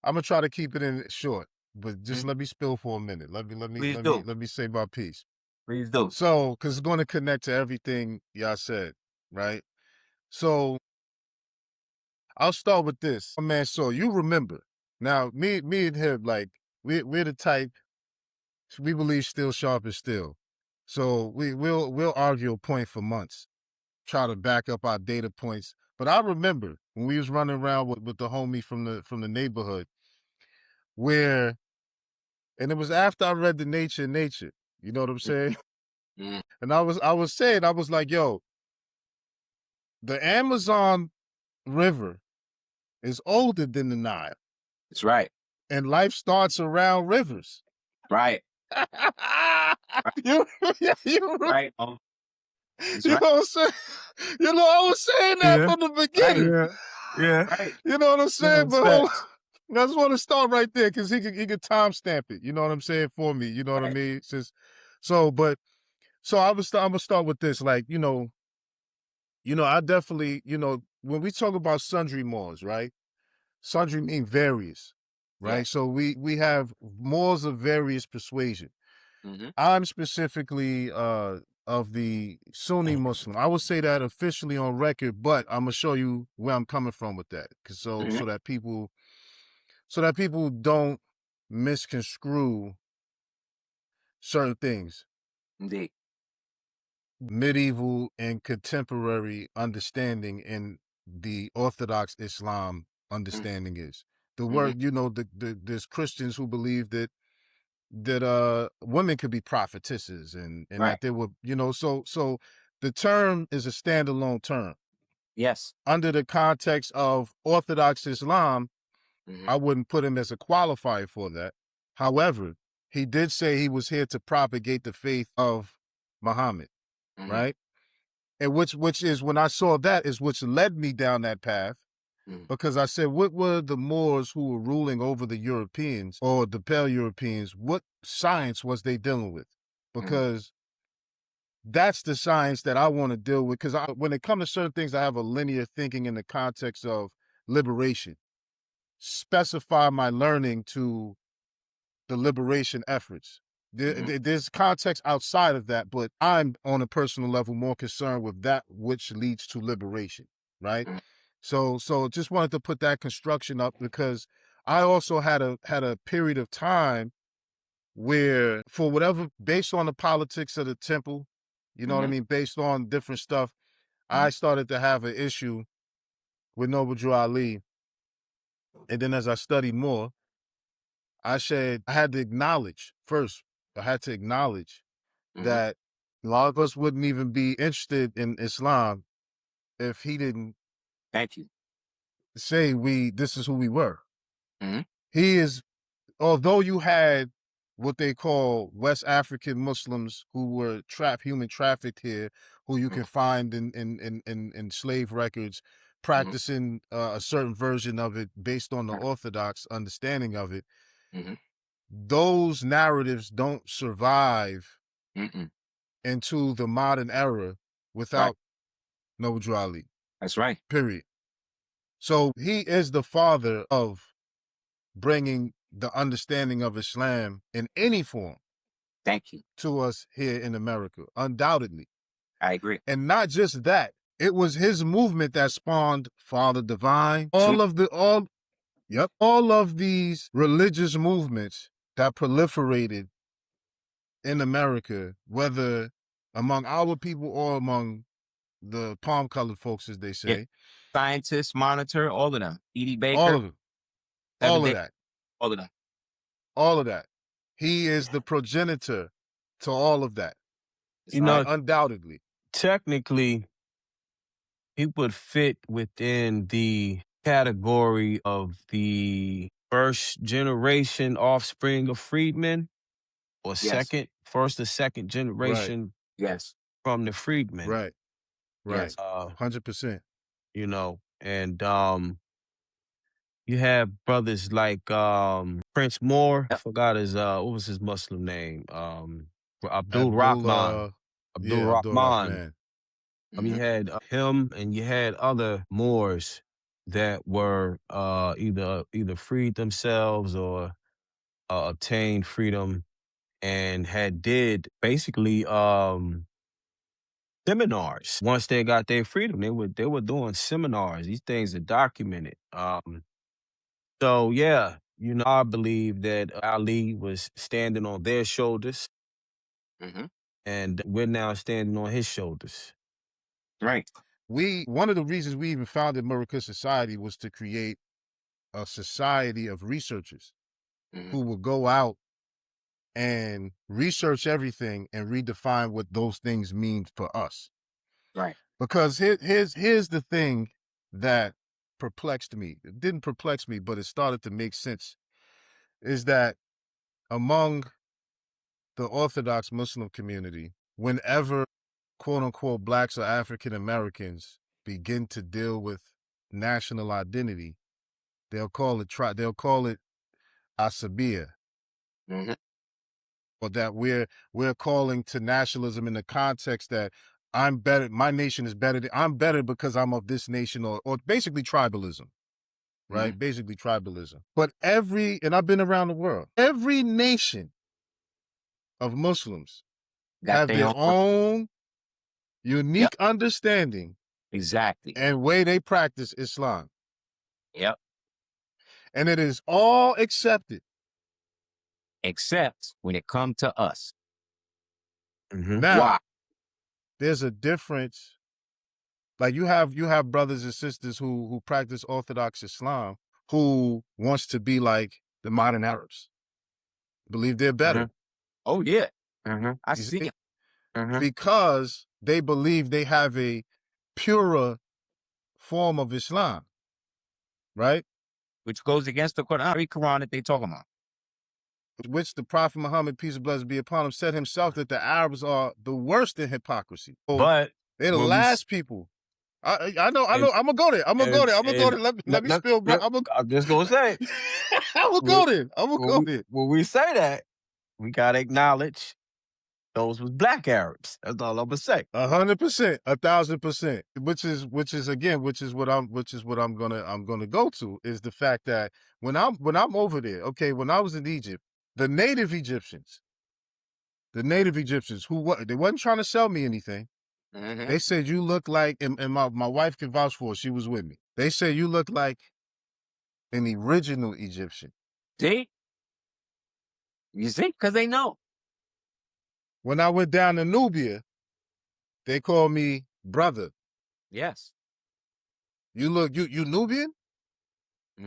I'm gonna try to keep it in short, but just let me spill for a minute. Let me say my piece. Please do. So, because it's going to connect to everything y'all said, right? So, I'll start with this. Oh, man, so you remember. Now, me and him, like, we're the type, we believe steel sharp as steel. So, we'll argue a point for months, try to back up our data points. But I remember when we was running around with the homie from the neighborhood, and it was after I read the Nature in Nature. You know what I'm saying? Mm. And I was saying, I was like, yo, the Amazon River is older than the Nile. That's right. And life starts around rivers. Right. you Right. You know what I'm saying? You know, I was saying that from the beginning. Right. Yeah. Right. You know what I'm saying? Yeah, But hold on. I just want to start right there because he could timestamp it. You know what I'm saying for me. You know what I mean? So I'm gonna start with this. Like, I definitely, when we talk about sundry mores, right? Sundry mean various, right? Yeah. So we have mores of various persuasion. Mm-hmm. I'm specifically of the Sunni Muslim. I would say that officially on record, but I'm gonna show you where I'm coming from with that, so that people don't misconstrue certain things. Indeed. Medieval and contemporary understanding in the Orthodox Islam understanding is the word. There's Christians who believe that women could be prophetesses and that they were, so the term is a standalone term. Yes. Under the context of Orthodox Islam, I wouldn't put him as a qualifier for that. However, he did say he was here to propagate the faith of Muhammad, right? And which is, when I saw that, is which led me down that path. Because I said, what were the Moors who were ruling over the Europeans or the Pale-Europeans? What science was they dealing with? Because that's the science that I want to deal with. Because when it comes to certain things, I have a linear thinking in the context of liberation. Specify my learning to the liberation efforts. There's context outside of that, but I'm on a personal level more concerned with that which leads to liberation, right? So just wanted to put that construction up because I also had a period of time where, for whatever, based on the politics of the temple, you know what I mean, based on different stuff, I started to have an issue with Noble Drew Ali. And then as I studied more, I said I had to acknowledge first, that a lot of us wouldn't even be interested in Islam if he didn't Thank you. say this is who we were. He is, although you had what they call West African Muslims who were human trafficked here, who you can find in slave records, practicing a certain version of it based on the Orthodox understanding of it. Those narratives don't survive into the modern era without Noble Drew Ali. That's right. Period. So he is the father of bringing the understanding of Islam in any form. Thank you. To us here in America, undoubtedly. I agree. And not just that, it was his movement that spawned Father Divine, all of these religious movements that proliferated in America, whether among our people or among the palm-colored folks, as they say. Yeah. Scientists, Monitor, all of them. Edie Baker. All of them. All of that. All of them. All of that. He is the progenitor to all of that. You know, undoubtedly. Technically, he would fit within the category of the first generation offspring of freedmen, or first or second generation from the freedmen. Right. Yes. 100%. You know, and you have brothers like Prince Moore. Forgot his what was his Muslim name? Abdul Rahman. Abdul Rahman. You had him, and you had other Moors that were either freed themselves or obtained freedom, and did basically seminars. Once they got their freedom, they were doing seminars. These things are documented. So yeah, I believe that Ali was standing on their shoulders, and we're now standing on his shoulders. Right. One of the reasons we even founded Miracle Society was to create a society of researchers who would go out and research everything and redefine what those things mean for us. Right. Because here's the thing that perplexed me. It didn't perplex me, but it started to make sense. Is that among the Orthodox Muslim community, whenever quote unquote blacks or African Americans begin to deal with national identity, they'll call it Asabiya. Or that we're calling to nationalism in the context that I'm better, my nation is better, I'm better because I'm of this nation, or basically tribalism, right? Basically tribalism. But and I've been around the world, every nation of Muslims have their own unique understanding and way they practice Islam. And it is all accepted. Except when it comes to us. Now, there's a difference. Like you have brothers and sisters who practice Orthodox Islam who wants to be like the modern Arabs. Believe they're better. Oh yeah. I see it. Because they believe they have a purer form of Islam. Right? Which goes against the Quran that they talking about. Which the Prophet Muhammad, peace and blessings be upon him, said himself that the Arabs are the worst in hypocrisy. But they're the last people. I know. I'm gonna go there. Let me spill. I'm just gonna say. I'm gonna go there. When we say that, we gotta acknowledge those was black Arabs. That's all I'm gonna say. 100%, 1,000%. Which is what I'm gonna go to is the fact that when I'm over there. Okay, when I was in Egypt, The native Egyptians, who they wasn't trying to sell me anything. They said you look like, and my wife can vouch for it, she was with me. They said you look like an original Egyptian. See? You see? Because they know. When I went down to Nubia, they called me brother. Yes. You look, you Nubian?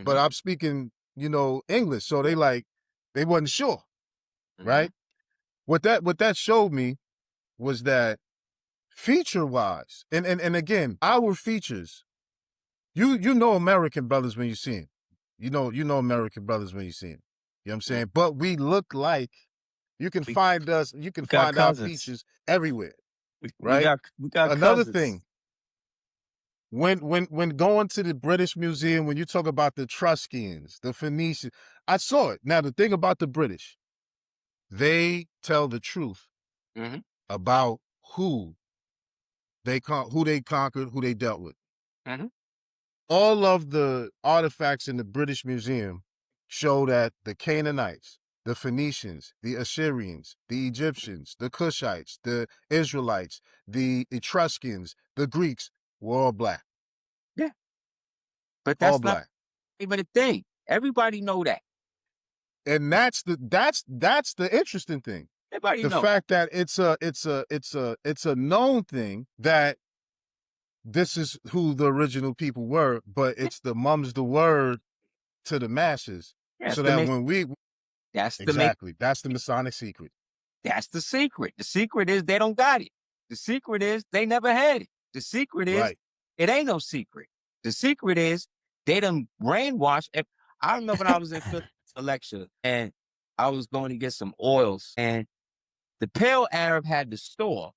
But I'm speaking, English. So they wasn't sure, right? What that showed me was that feature-wise, and again, our features, you know American brothers when you see them. You know American brothers when you see them. You know what I'm saying? But we look like, you can find our features everywhere, right? We got Another cousins. thing, when going to the British Museum, when you talk about the Etruscans, the Phoenicians, I saw it. Now, the thing about the British, they tell the truth about who they conquered, who they dealt with. All of the artifacts in the British Museum show that the Canaanites, the Phoenicians, the Assyrians, the Egyptians, the Cushites, the Israelites, the Etruscans, the Greeks were all black. Yeah. But all that's black. not even a thing. Everybody know that. And that's the interesting thing. Everybody the know. fact that it's a known thing that this is who the original people were, but it's the mum's the word to the masses. Yeah, so that when we that's that's the Masonic secret. That's the secret. The secret is they don't got it. The secret is they never had it. The secret is it ain't no secret. The secret is they done brainwashed. I remember when I was in Philly a lecture and I was going to get some oils, and the Pale Arab had the store,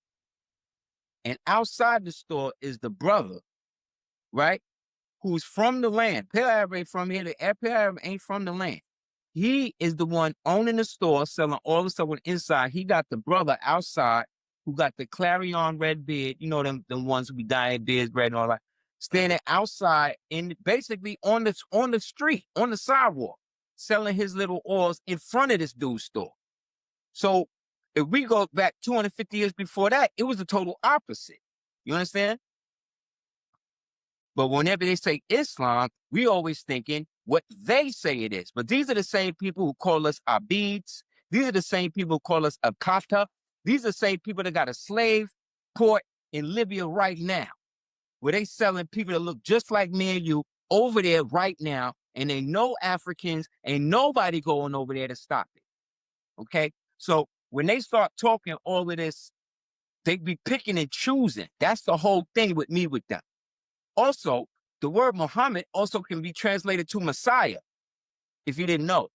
and outside the store is the brother, right? Who's from the land. Pale Arab ain't from here. The Pale Arab ain't from the land. He is the one owning the store, selling all the stuff on the inside. He got the brother outside who got the clarion red beard. You know them ones who be dyeing beards red and all that. Standing outside basically on the street, on the sidewalk, selling his little oils in front of this dude's store. So if we go back 250 years before that, it was the total opposite. You understand? But whenever they say Islam, we always thinking what they say it is. But these are the same people who call us Abids. These are the same people who call us Akata. These are the same people that got a slave port in Libya right now, where they selling people that look just like me and you over there right now, and they know Africans, ain't nobody going over there to stop it. Okay? So when they start talking all of this, they be picking and choosing. That's the whole thing with me with them. Also, the word Muhammad also can be translated to Messiah, if you didn't know.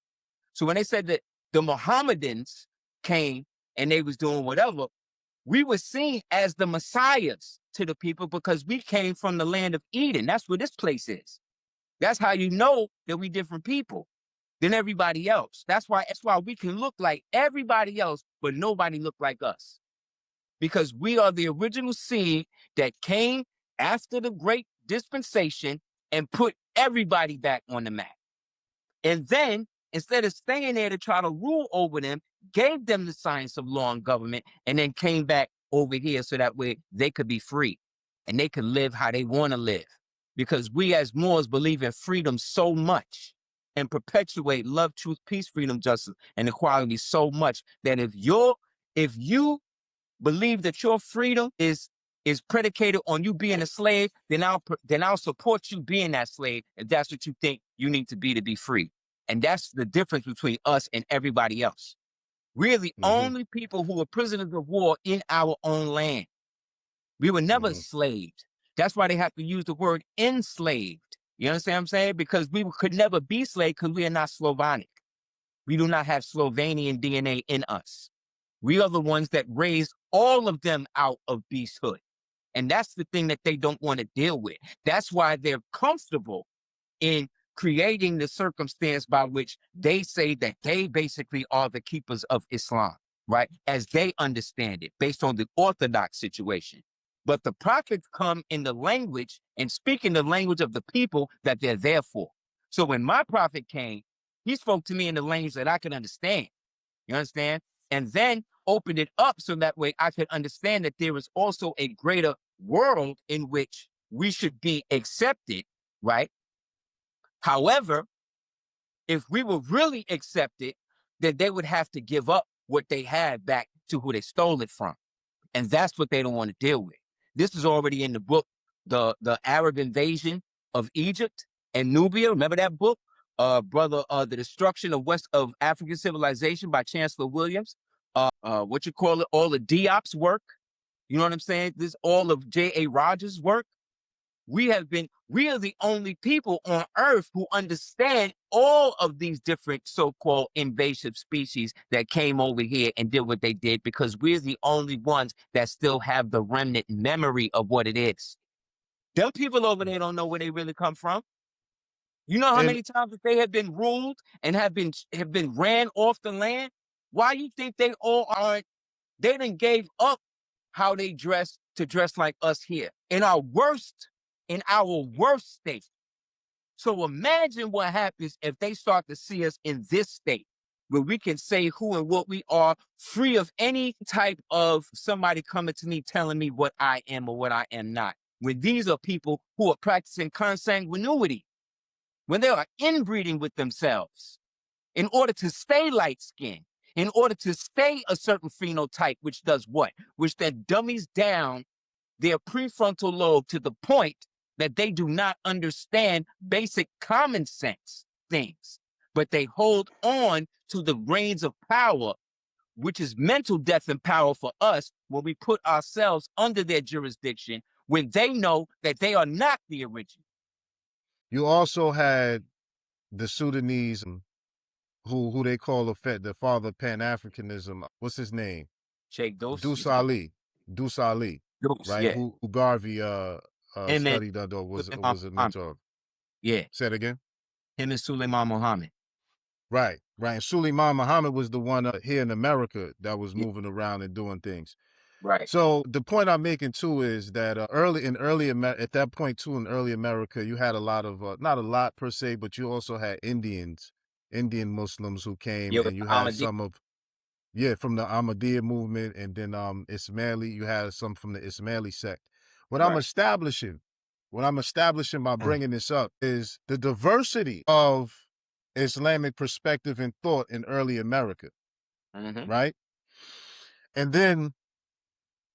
So when they said that the Mohammedans came and they was doing whatever, we were seen as the Messiahs to the people because we came from the land of Eden. That's where this place is. That's how you know that we different people than everybody else. That's why we can look like everybody else, but nobody look like us. Because we are the original seed that came after the great dispensation and put everybody back on the map. And then, instead of staying there to try to rule over them, gave them the science of law and government, and then came back over here so that way they could be free and they could live how they want to live. Because we as Moors believe in freedom so much and perpetuate love, truth, peace, freedom, justice, and equality so much that if you believe that your freedom is predicated on you being a slave, then I'll support you being that slave if that's what you think you need to be free. And that's the difference between us and everybody else. We're the only people who are prisoners of war in our own land. We were never enslaved. That's why they have to use the word enslaved. You understand what I'm saying? Because we could never be slaves because we are not Slavonic. We do not have Slovenian DNA in us. We are the ones that raised all of them out of beasthood. And that's the thing that they don't want to deal with. That's why they're comfortable in creating the circumstance by which they say that they basically are the keepers of Islam, right? As they understand it, based on the Orthodox situation. But the prophets come in the language and speak in the language of the people that they're there for. So when my prophet came, he spoke to me in the language that I could understand. You understand? And then opened it up so that way I could understand that there is also a greater world in which we should be accepted, right? However, if we were really accepted, then they would have to give up what they had back to who they stole it from. And that's what they don't want to deal with. This is already in the book, the Arab invasion of Egypt and Nubia. Remember that book, brother? The Destruction of West of African Civilization by Chancellor Williams. What you call it? All the Diop's work. You know what I'm saying? This all of J.A. Rogers' work. We are the only people on earth who understand all of these different so-called invasive species that came over here and did what they did, because we're the only ones that still have the remnant memory of what it is. Them people over there don't know where they really come from. You know how many times that they have been ruled and have been ran off the land? Why you think they all aren't? They done gave up how they dress to dress like us here in our worst state. So imagine what happens if they start to see us in this state where we can say who and what we are, free of any type of somebody coming to me telling me what I am or what I am not. When these are people who are practicing consanguinity, when they are inbreeding with themselves in order to stay light-skinned, in order to stay a certain phenotype, which does what? Which then dummies down their prefrontal lobe to the point that they do not understand basic common sense things, but they hold on to the reins of power, which is mental death and power for us when we put ourselves under their jurisdiction, when they know that they are not the original. You also had the Sudanese, who they call the father of Pan-Africanism. What's his name? Sheikh Dos. Dous Ali, right? Yeah. Who Garvey studied and under, was a mentor. Yeah. Say it again. Him and Suleiman Muhammad. Right. And Suleiman Muhammad was the one here in America that was moving around and doing things. Right. So the point I'm making too is that at that point too in early America, you had a lot of not a lot per se, but you also had Indian Muslims who came, and you had some of from the Ahmadiyya movement, and then Ismaili, you had some from the Ismaili sect. What I'm establishing by bringing this up is the diversity of Islamic perspective and thought in early America, right? And then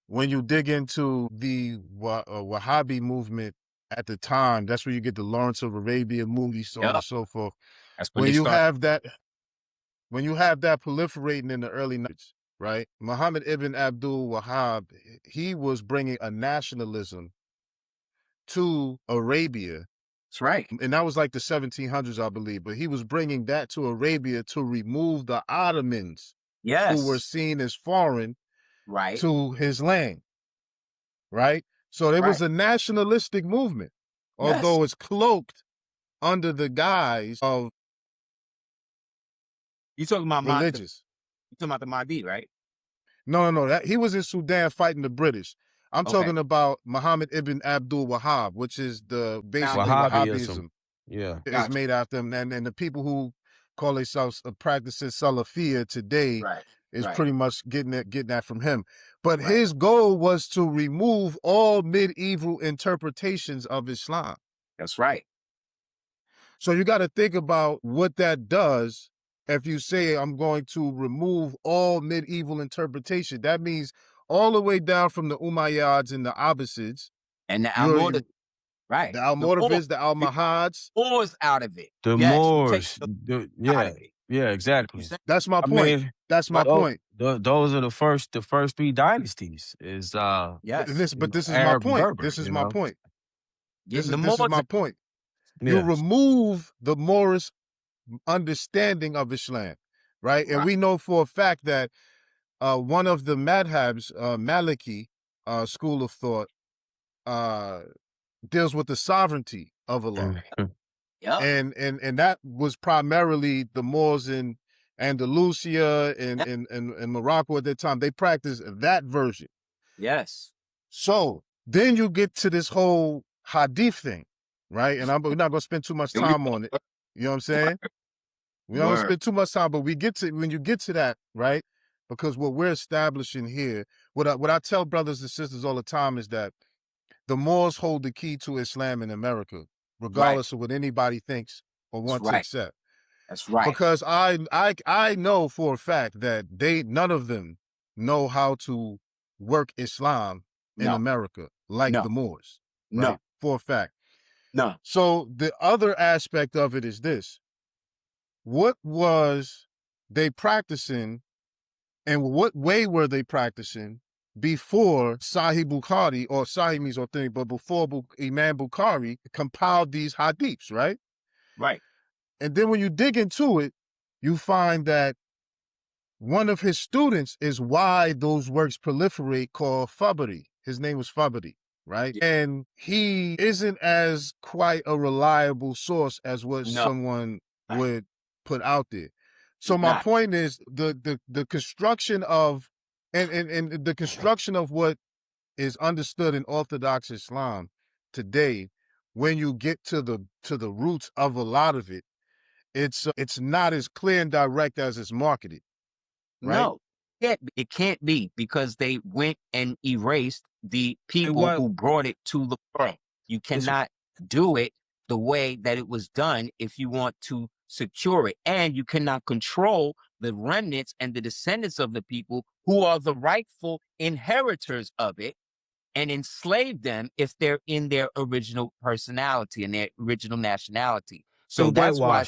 when you dig into the Wahhabi movement at the time, that's where you get the Lawrence of Arabia movies, so on and so forth. That's when you have that proliferating in the early 90s, right? Muhammad ibn Abdul Wahhab, he was bringing a nationalism to Arabia. That's right. And that was like the 1700s, I believe. But he was bringing that to Arabia to remove the Ottomans, who were seen as foreign, to his land, right? So there was a nationalistic movement, although it's cloaked under the guise of you talking about religious. You talking about the Mahdi, right? No. He was in Sudan fighting the British. I'm talking about Muhammad ibn Abdul Wahhab, which is basically Wahhabism. Yeah, is made after him, and the people who call themselves practicing Salafiyya today is pretty much getting that from him. But his goal was to remove all medieval interpretations of Islam. That's right. So you got to think about what that does. If you say, I'm going to remove all medieval interpretation, that means all the way down from the Umayyads and the Abbasids. And the Almoravids, the Almoravids, the Almohads. Moors out of it. The Moors. Yeah, exactly. That's my point. That's my point. Those are the first 3 dynasties. Is but this is my point. Berber, this is my point. This is my point. Yes. You remove the Moorish understanding of Islam, right? And we know for a fact that one of the madhabs, Maliki school of thought, deals with the sovereignty of Allah. And that was primarily the Moors in Andalusia and Morocco at that time. They practiced that version. Yes. So then you get to this whole hadith thing, right? And we're not going to spend too much time on it. You know what I'm saying? We don't spend too much time, but we get to, when you get to that, right? Because what we're establishing here, what I tell brothers and sisters all the time is that the Moors hold the key to Islam in America, regardless of what anybody thinks or wants to accept. That's right. Because I know for a fact that none of them know how to work Islam in America like the Moors. Right? For a fact. No. So the other aspect of it is this. What was they practicing and what way were they practicing before Sahih Bukhari, or Sahih means authentic, but before Imam Bukhari compiled these hadiths, right? Right. And then when you dig into it, you find that one of his students is why those works proliferate, called Fabri. His name was Fabri, right? Yeah. And he isn't as quite a reliable source as what someone would put out there. So my point is the construction of and the construction of what is understood in Orthodox Islam today, when you get to the roots of a lot of it, it's not as clear and direct as it's marketed. Right? No, it can't be, because they went and erased the people who brought it to the world. You cannot do it the way that it was done if you want to secure it. And you cannot control the remnants and the descendants of the people who are the rightful inheritors of it and enslave them if they're in their original personality and their original nationality. So that's why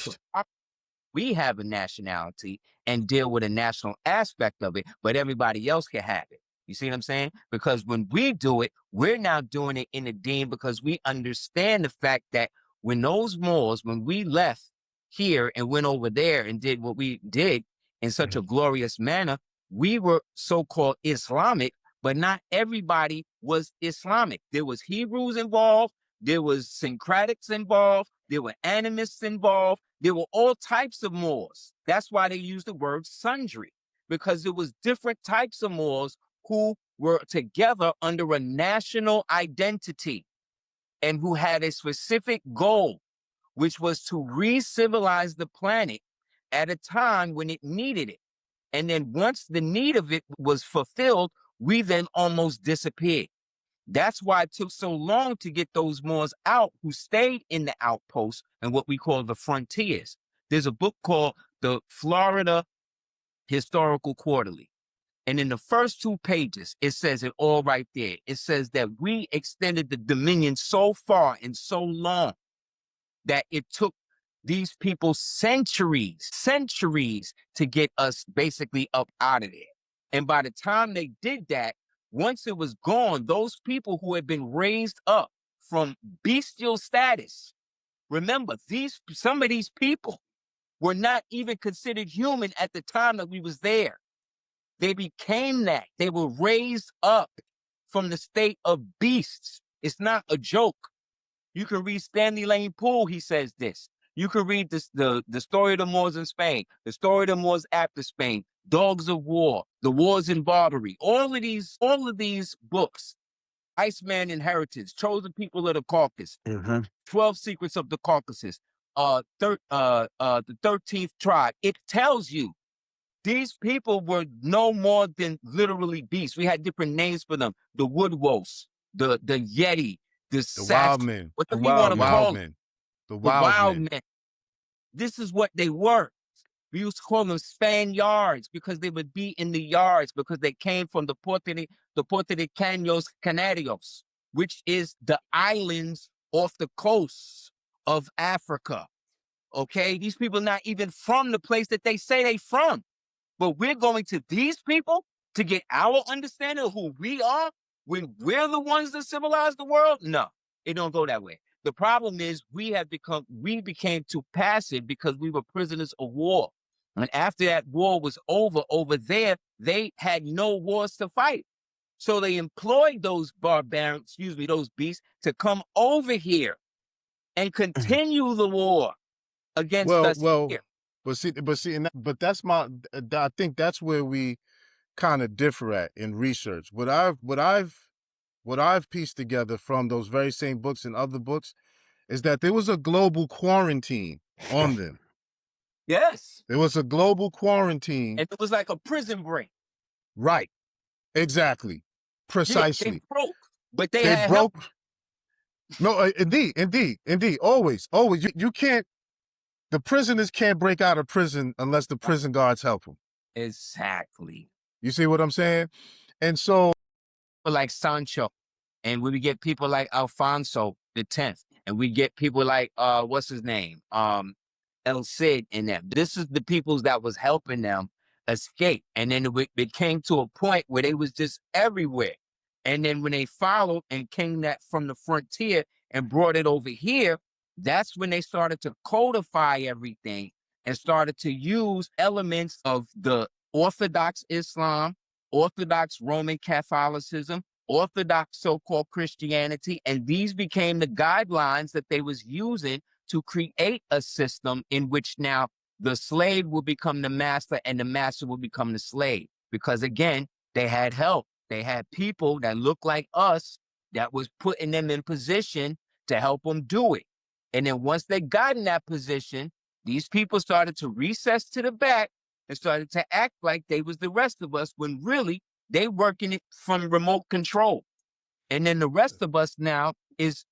we have a nationality and deal with a national aspect of it, but everybody else can have it. You see what I'm saying? Because when we do it, we're now doing it in the deen, because we understand the fact that when those Moors, when we left here and went over there and did what we did in such a glorious manner, we were so-called Islamic, but not everybody was Islamic. There was Hebrews involved. There was syncretics involved. There were animists involved. There were all types of Moors. That's why they use the word sundry, because there was different types of Moors who were together under a national identity and who had a specific goal, which was to re-civilize the planet at a time when it needed it. And then once the need of it was fulfilled, we then almost disappeared. That's why it took so long to get those Moors out who stayed in the outposts and what we call the frontiers. There's a book called the Florida Historical Quarterly. And in the first 2 pages, it says it all right there. It says that we extended the dominion so far and so long that it took these people centuries to get us basically up out of there. And by the time they did that, once it was gone, those people who had been raised up from bestial status, remember, some of these people were not even considered human at the time that we was there. They became that. They were raised up from the state of beasts. It's not a joke. You can read Stanley Lane Poole, he says this. You can read the story of the Moors in Spain, the story of the Moors after Spain, Dogs of War, the Wars in Barbary, all of these books, Iceman Inheritance, Chosen People of the Caucasus, 12 Secrets of the Caucasus, the 13th Tribe. It tells you these people were no more than literally beasts. We had different names for them: the wood wolves, the Yeti, the wild men, whatever you want to call them. The wild men. This is what they were. We used to call them Spaniards because they would be in the yards, because they came from the Puerto de Caños Canarios, which is the islands off the coast of Africa. Okay? These people not even from the place that they say they from. But we're going to these people to get our understanding of who we are when we're the ones that civilize the world? No, it don't go that way. The problem is we became too passive because we were prisoners of war. And after that war was over there, they had no wars to fight. So they employed those those beasts to come over here and continue the war against us here. But that's I think that's where we kind of differ at in research. What I've pieced together from those very same books and other books is that there was a global quarantine on them. Yes. It was a global quarantine. And it was like a prison break. Right. Exactly. Yeah, Precisely. they broke, but they They had help. broke. No, indeed. Always. You can't, the prisoners can't break out of prison unless the prison guards help them. Exactly. You see what I'm saying? And so, Like Sancho, and we would get people like Alfonso the 10th, and we get people like what's his name, El Cid in them. This is the peoples that was helping them escape, and then it came to a point where they was just everywhere. And then when they followed and came that from the frontier and brought it over here, that's when they started to codify everything and started to use elements of the Orthodox Islam, Orthodox Roman Catholicism, Orthodox so-called Christianity, and these became the guidelines that they was using to create a system in which now the slave will become the master and the master will become the slave. Because again, they had help. They had people that looked like us that was putting them in position to help them do it. And then once they got in that position, these people started to recess to the back and started to act like they was the rest of us when really they working it from remote control. And then the rest of us now is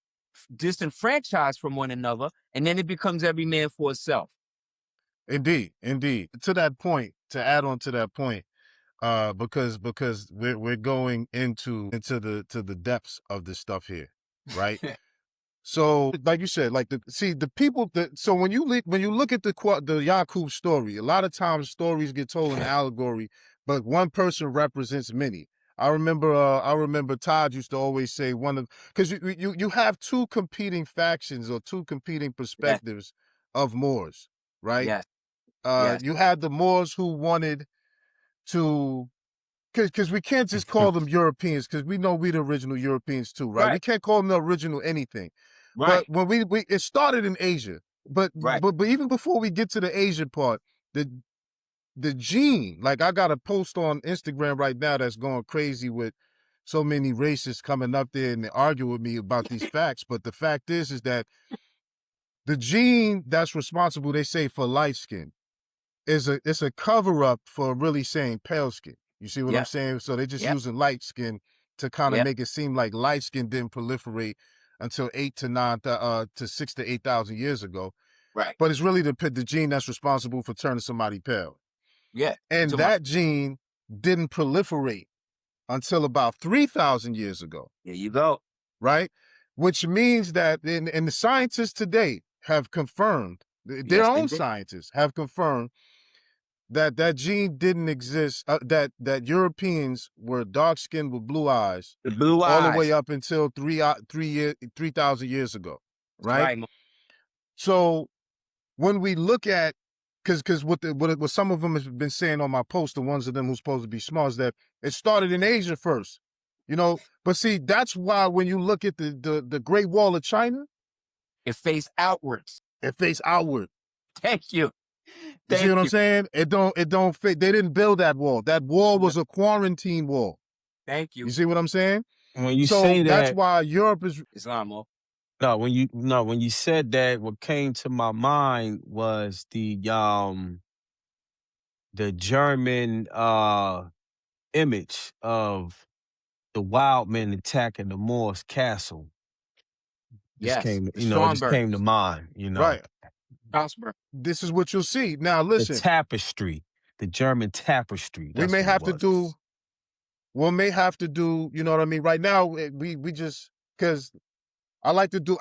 disenfranchised from one another, and then it becomes every man for himself. indeed. To that point, to add on to that point, because we're going into the depths of this stuff here, right? So, like you said, like the people that, so when you look at the Yaqub story, a lot of times stories get told in allegory, but one person represents many. I remember Todd used to always say because you have two competing factions or two competing perspectives of Moors, right? Yes. You had the Moors who wanted to, because we can't just call them Europeans, because we know we the original Europeans too, right? We can't call them the original anything. Right. But when it started in Asia, but even before we get to the Asian part, the gene, like I got a post on Instagram right now that's going crazy with so many racists coming up there and they argue with me about these facts. But the fact is that the gene that's responsible, they say, for light skin it's a cover up for really saying pale skin. You see what I'm saying? So they're just using light skin to kind of make it seem like light skin didn't proliferate until 6 to 8,000 years ago. Right. But it's really the gene that's responsible for turning somebody pale. Yeah. And that gene didn't proliferate until about 3,000 years ago. There you go. Right? Which means that, and the scientists today have confirmed, their own scientists have confirmed that gene didn't exist, that Europeans were dark-skinned with blue eyes. The blue eyes. All the way up until 3,000 years ago, right? So when we look at, because what some of them have been saying on my post, the ones of them who's supposed to be smart, is that it started in Asia first, But see, that's why when you look at the Great Wall of China, it faced outwards. It faced outward. Thank you. You see what I'm saying? It don't fit. They didn't build that wall. That wall was a quarantine wall. Thank you. You see what I'm saying? When you say that, that's why Europe is Islam. No, when you said that, what came to my mind was the German image of the wild men attacking the Moorish castle. Just came to mind, Right. This is what you'll see. Now listen. The tapestry, the German tapestry. We may have to do, you know what I mean? Right now, we just, because I like to do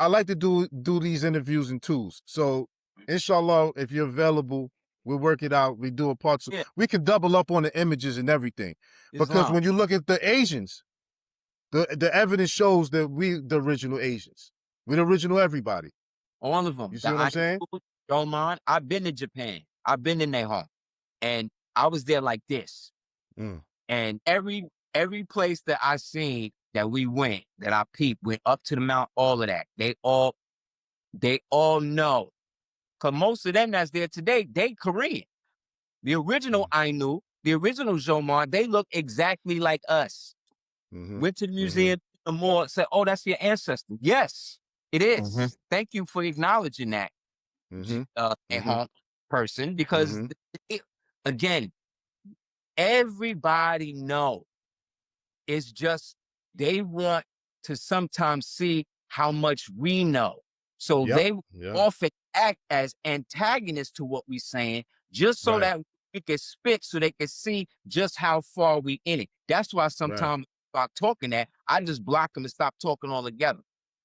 these interviews in twos. So inshallah, if you're available, we'll work it out. We do a part two. We can double up on the images and everything. Because when you look at the Asians, the evidence shows that we the original Asians. We're the original everybody. All of them. You see what I'm saying? Oman, I've been to Japan. I've been in their home. And I was there like this. And every place that I seen that we went, that I peeped, went up to the mount, all of that. They all know. Because most of them that's there today, they Korean. The original Ainu, the original Jomar, they look exactly like us. Went to the museum, more said, "Oh, that's your ancestor." Yes, it is. Thank you for acknowledging that. person because, again, everybody know. It's just they want to sometimes see how much we know. So they often act as antagonists to what we're saying, just so that we can spit, so they can see just how far we in it. That's why sometimes about talking that, I just block them and stop talking altogether.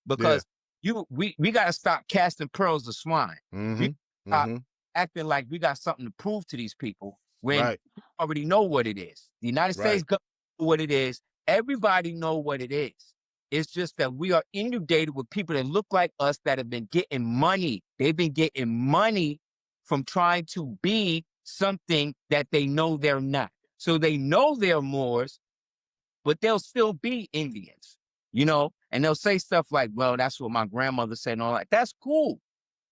Because we got to stop casting pearls to swine. We stop acting like we got something to prove to these people when we already know what it is. The United States government know what it is. Everybody know what it is. It's just that we are inundated with people that look like us that have been getting money. They've been getting money from trying to be something that they know they're not. So they know they're Moors, but they'll still be Indians, you know? And they'll say stuff like, well, that's what my grandmother said and all that. That's cool.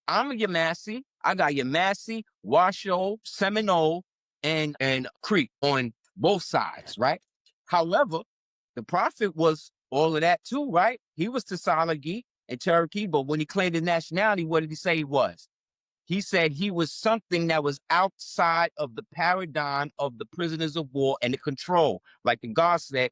I'm a Yamasee. I got Yamasee, Washoe, Seminole, and Creek on both sides, right? However, the prophet was all of that too, right? He was Tusalagi and Cherokee, but when he claimed his nationality, what did he say he was? He said he was something that was outside of the paradigm of the prisoners of war and the control. Like the God said,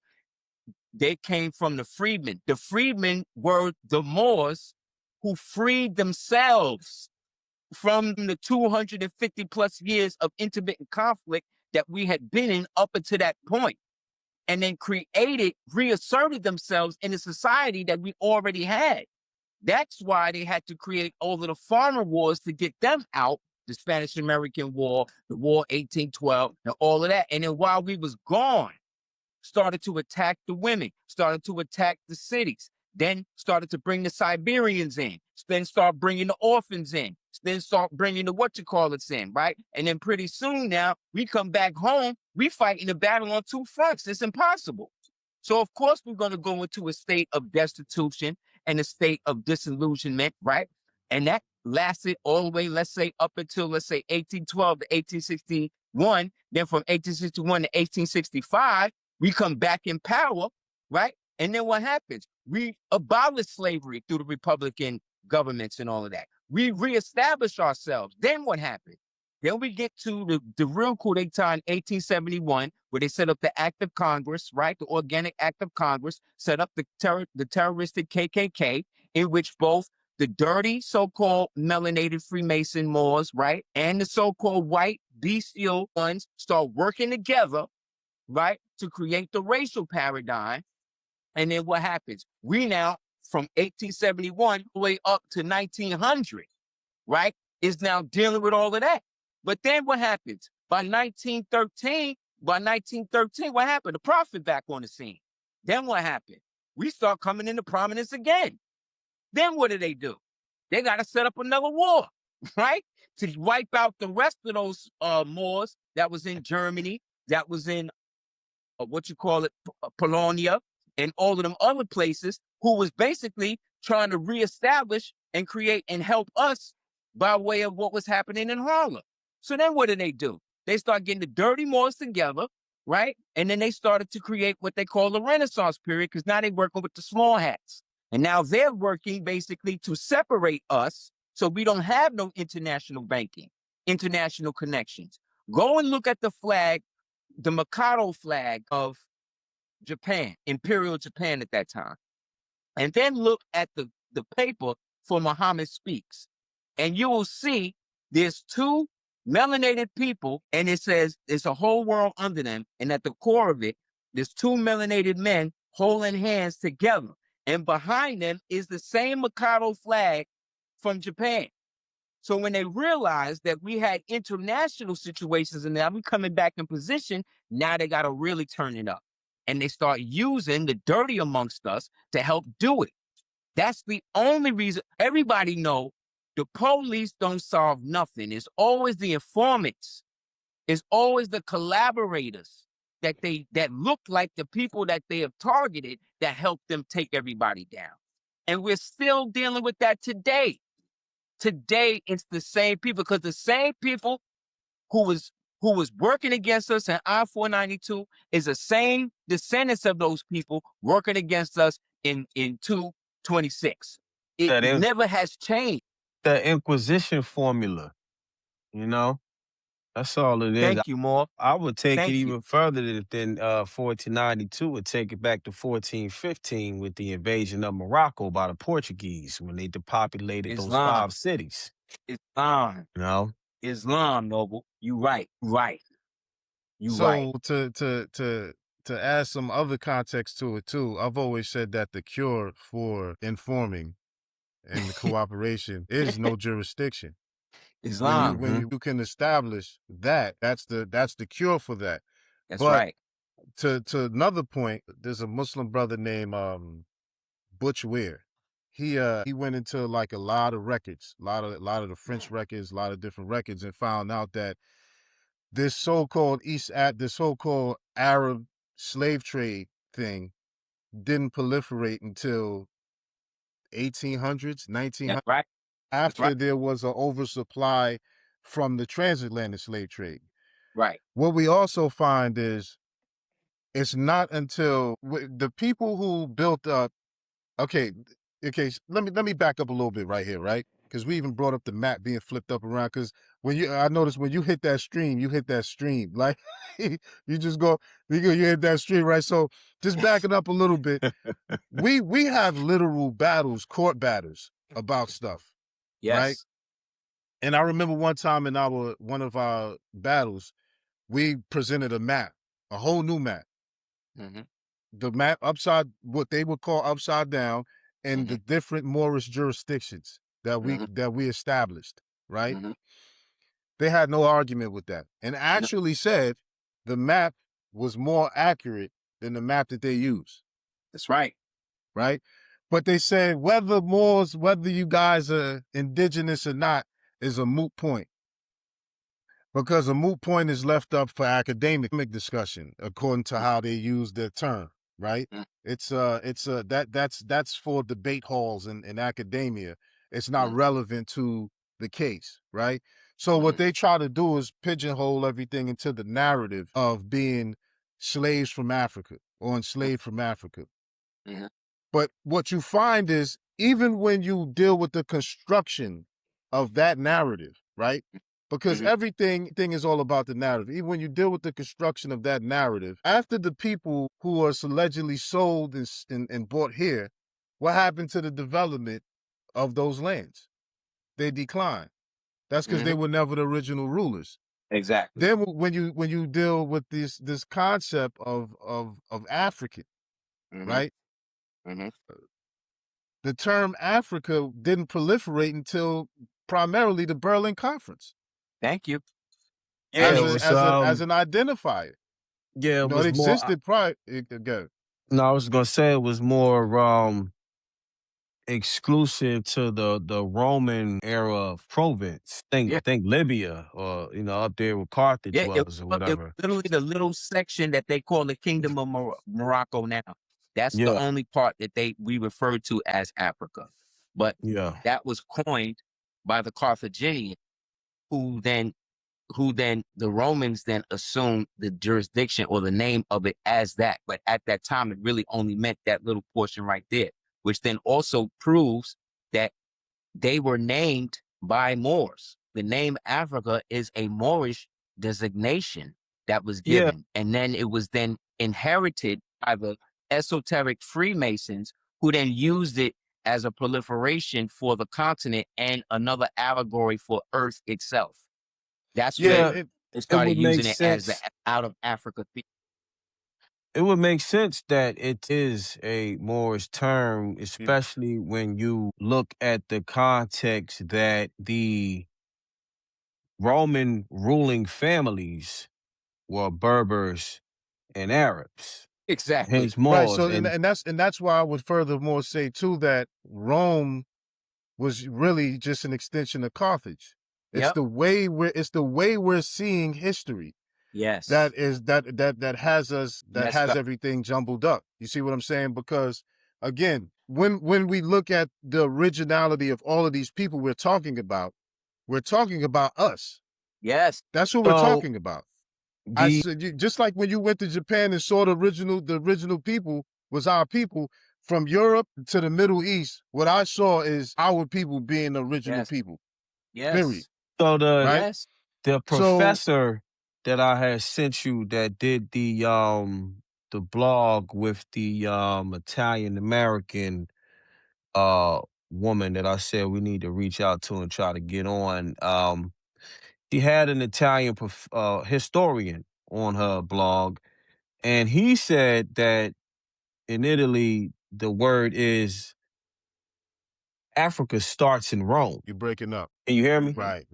they came from the freedmen. The freedmen were the Moors who freed themselves from the 250 plus years of intermittent conflict that we had been in up until that point, and then reasserted themselves in a society that we already had. That's why they had to create all of the farmer wars to get them out, the Spanish-American War, the War 1812, and all of that. And then while we was gone, started to attack the women, started to attack the cities, then started to bring the Siberians in, then start bringing the orphans in, then start bringing the whatchamacallits in, right? And then pretty soon now, we come back home, we fighting the battle on two fronts. It's impossible. So of course we're going to go into a state of destitution and a state of disillusionment, right? And that lasted all the way, let's say, up until, let's say, 1812 to 1861. Then from 1861 to 1865, we come back in power, right? And then what happens? We abolish slavery through the Republican governments and all of that. We reestablish ourselves. Then what happened? Then we get to the real coup d'etat in 1871, where they set up the Act of Congress, right? The Organic Act of Congress, set up the terroristic KKK, in which both the dirty so-called melanated Freemason Moors, right, and the so-called white bestial ones start working together, right, to create the racial paradigm. And then what happens? We now, from 1871 all the way up to 1900, right, is now dealing with all of that. But then what happens? By 1913, what happened? The prophet back on the scene. Then what happened? We start coming into prominence again. Then what do? They got to set up another war, right? To wipe out the rest of those Moors that was in Germany, that was in, Polonia, and all of them other places, who was basically trying to reestablish and create and help us by way of what was happening in Harlem. So then what do? They start getting the dirty Moors together, right? And then they started to create what they call the Renaissance period, because now they're working with the small hats. And now they're working basically to separate us so we don't have no international banking, international connections. Go and look at the flag, the Mikado flag of Japan, Imperial Japan at that time. And then look at the paper for Muhammad Speaks. And you will see there's two melanated people, and it says it's a whole world under them. And at the core of it, there's two melanated men holding hands together. And behind them is the same Mikado flag from Japan. So when they realized that we had international situations and now we're coming back in position, now they got to really turn it up. And they start using the dirty amongst us to help do it. That's the only reason. Everybody know the police don't solve nothing. It's always the informants. It's always the collaborators that look like the people that they have targeted that help them take everybody down. And we're still dealing with that today. Today, it's the same people, because the same people who was working against us in I-492 is the same descendants of those people working against us in 226. It never has changed. The Inquisition formula. You know, that's all it is. Thank you, Moore. I would take it Thank you. even further than 1492 and take it back to 1415 with the invasion of Morocco by the Portuguese when they depopulated those Islam. 5 cities. Islam. You know? Islam, Noble. You right. Right. You right. So to add some other context to it too, I've always said that the cure for informing and the cooperation is no jurisdiction. Islam. When you can establish that, that's the cure for that. That's But right. to another point, there's a Muslim brother named Butch Ware. He went into like a lot of records, a lot of the French records, a lot of different records, and found out that this so-called Arab slave trade thing didn't proliferate until 1800s, 1900s. That's right. After there was an oversupply from the transatlantic slave trade. Right. What we also find is it's not until the people who built up. Okay, let me back up a little bit right here, right? Because we even brought up the map being flipped up around. Because I noticed when you hit that stream, like you just go, you hit that stream, right? So just backing up a little bit, we have literal battles, court battles about stuff. Yes. Right? And I remember one time in one of our battles, we presented a map, a whole new map. Mm-hmm. The map what they would call upside down, and the different Moorish jurisdictions that we established, right? Mm-hmm. They had no argument with that, and actually said the map was more accurate than the map that they use. That's right. Right? But they said whether you guys are indigenous or not is a moot point. Because a moot point is left up for academic discussion, according to how they use their term, right? It's that's for debate halls and academia. It's not relevant to the case, right? So what they try to do is pigeonhole everything into the narrative of being slaves from Africa or enslaved from Africa. Mm-hmm. But what you find is even when you deal with the construction of that narrative, right? Because everything is all about the narrative. Even when you deal with the construction of that narrative, after the people who are allegedly sold and bought here, what happened to the development of those lands? They declined. That's because they were never the original rulers. Exactly. Then when you deal with this concept of African, right? Mm-hmm. The term Africa didn't proliferate until primarily the Berlin Conference. Thank you. As an identifier. Yeah, it existed prior. Go. No, I was gonna say it was more exclusive to the Roman era of Provence. Think Libya, or up there where Carthage was or whatever. Literally the little section that they call the Kingdom of Morocco now. That's the only part that we refer to as Africa. But that was coined by the Carthaginians, who then the Romans then assumed the jurisdiction or the name of it as that. But at that time, it really only meant that little portion right there, which then also proves that they were named by Moors. The name Africa is a Moorish designation that was given. And then it was then inherited by the esoteric Freemasons, who then used it as a proliferation for the continent and another allegory for Earth itself. That's when it started using it as the out of Africa thing. It would make sense that it is a Moorish term, especially when you look at the context that the Roman ruling families were Berbers and Arabs. Exactly. Hence Moors. Right. So and that's why I would furthermore say too that Rome was really just an extension of Carthage. It's the way we're seeing history. Yes. That has everything jumbled up. You see what I'm saying? Because again, when we look at the originality of all of these people we're talking about us. Yes. That's what we're talking about. Just like when you went to Japan and saw the original people was our people from Europe to the Middle East. What I saw is our people being the original people. Yes. Period. So right? The So professor that I had sent you that did the blog with the Italian American woman that I said we need to reach out to and try to get on. She had an Italian historian on her blog, and he said that in Italy the word is Africa starts in Rome. you're breaking up. Can you hear me? Right.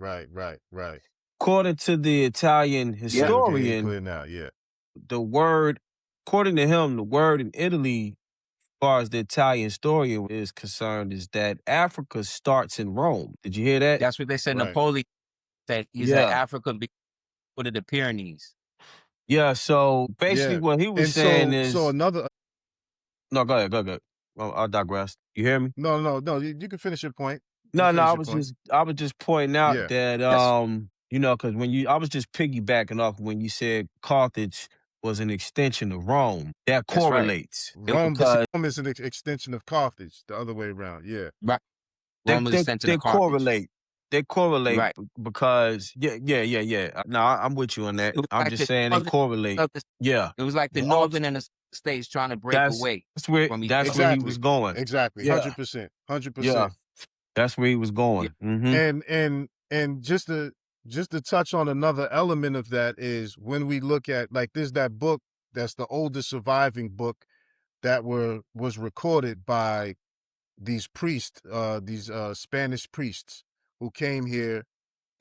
According to the Italian Yeah, we can hear you historian, clear now. Yeah. the word, according to him, the word in Italy, as far as the Italian historian is concerned, is that Africa starts in Rome. Did you hear that? That's what they said. Right. Napoleon said he's Yeah. an African foot of the Pyrenees. Yeah. So basically, Yeah. what he was And saying is, so another. no, go ahead. I'll digress. You hear me? No. You can finish your point. No, Finish I your was point. just pointing out Yeah. that Yes. you know, because I was just piggybacking off when you said Carthage was an extension of Rome. That That's right. correlates. Rome Because is an extension of Carthage, the other way around. Yeah. Right. Rome was extension they of Carthage. correlate. They correlate Right. because yeah. No, I'm with you on that. It was I'm like just the saying they northern correlate. of the- Yeah. It was like the The northern and the states trying to break away from each That's other. where he was going. Exactly. Yeah. 100%. Yeah. 100%. That's where he was going. Mm-hmm. And just to touch on another element of that is when we look at, like, there's that book that's the oldest surviving book that was recorded by these priests, these Spanish priests who came here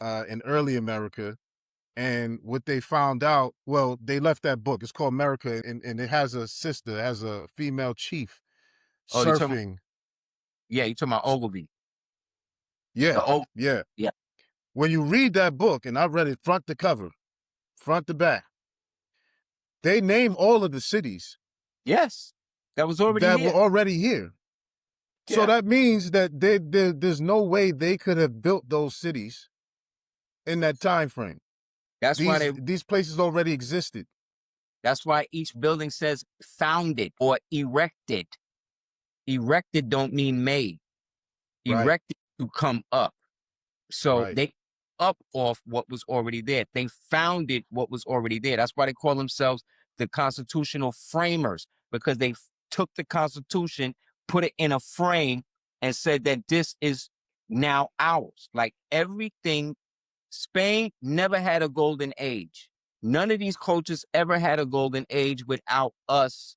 in early America. And what they found out, well, they left that book. It's called America, and it has a sister, it has a female chief Oh, you talking? surfing. Yeah, you talking about Ogilvy? Yeah, Yeah. When you read that book, and I read it front to cover, front to back, they name all of the cities Yes, that was already that here. were already here. So Yeah. that means that there's no way they could have built those cities in that time frame. That's why These places already existed. That's why each building says founded or erected. Erected don't mean made. Right. Erected to come up. So Right. they up off what was already there. They founded what was already there. That's why they call themselves the constitutional framers, because they took the Constitution, put it in a frame, and said that this is now ours. Like everything, Spain never had a golden age. None of these cultures ever had a golden age without us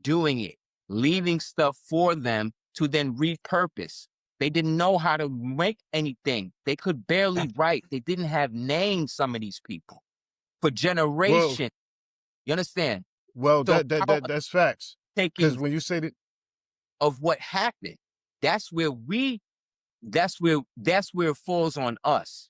doing it, leaving stuff for them to then repurpose. They didn't know how to make anything. They could barely write. They didn't have names, some of these people, for generations. You understand? Well, So that's facts. Because taking when you say that, of what happened, that's where it falls on us.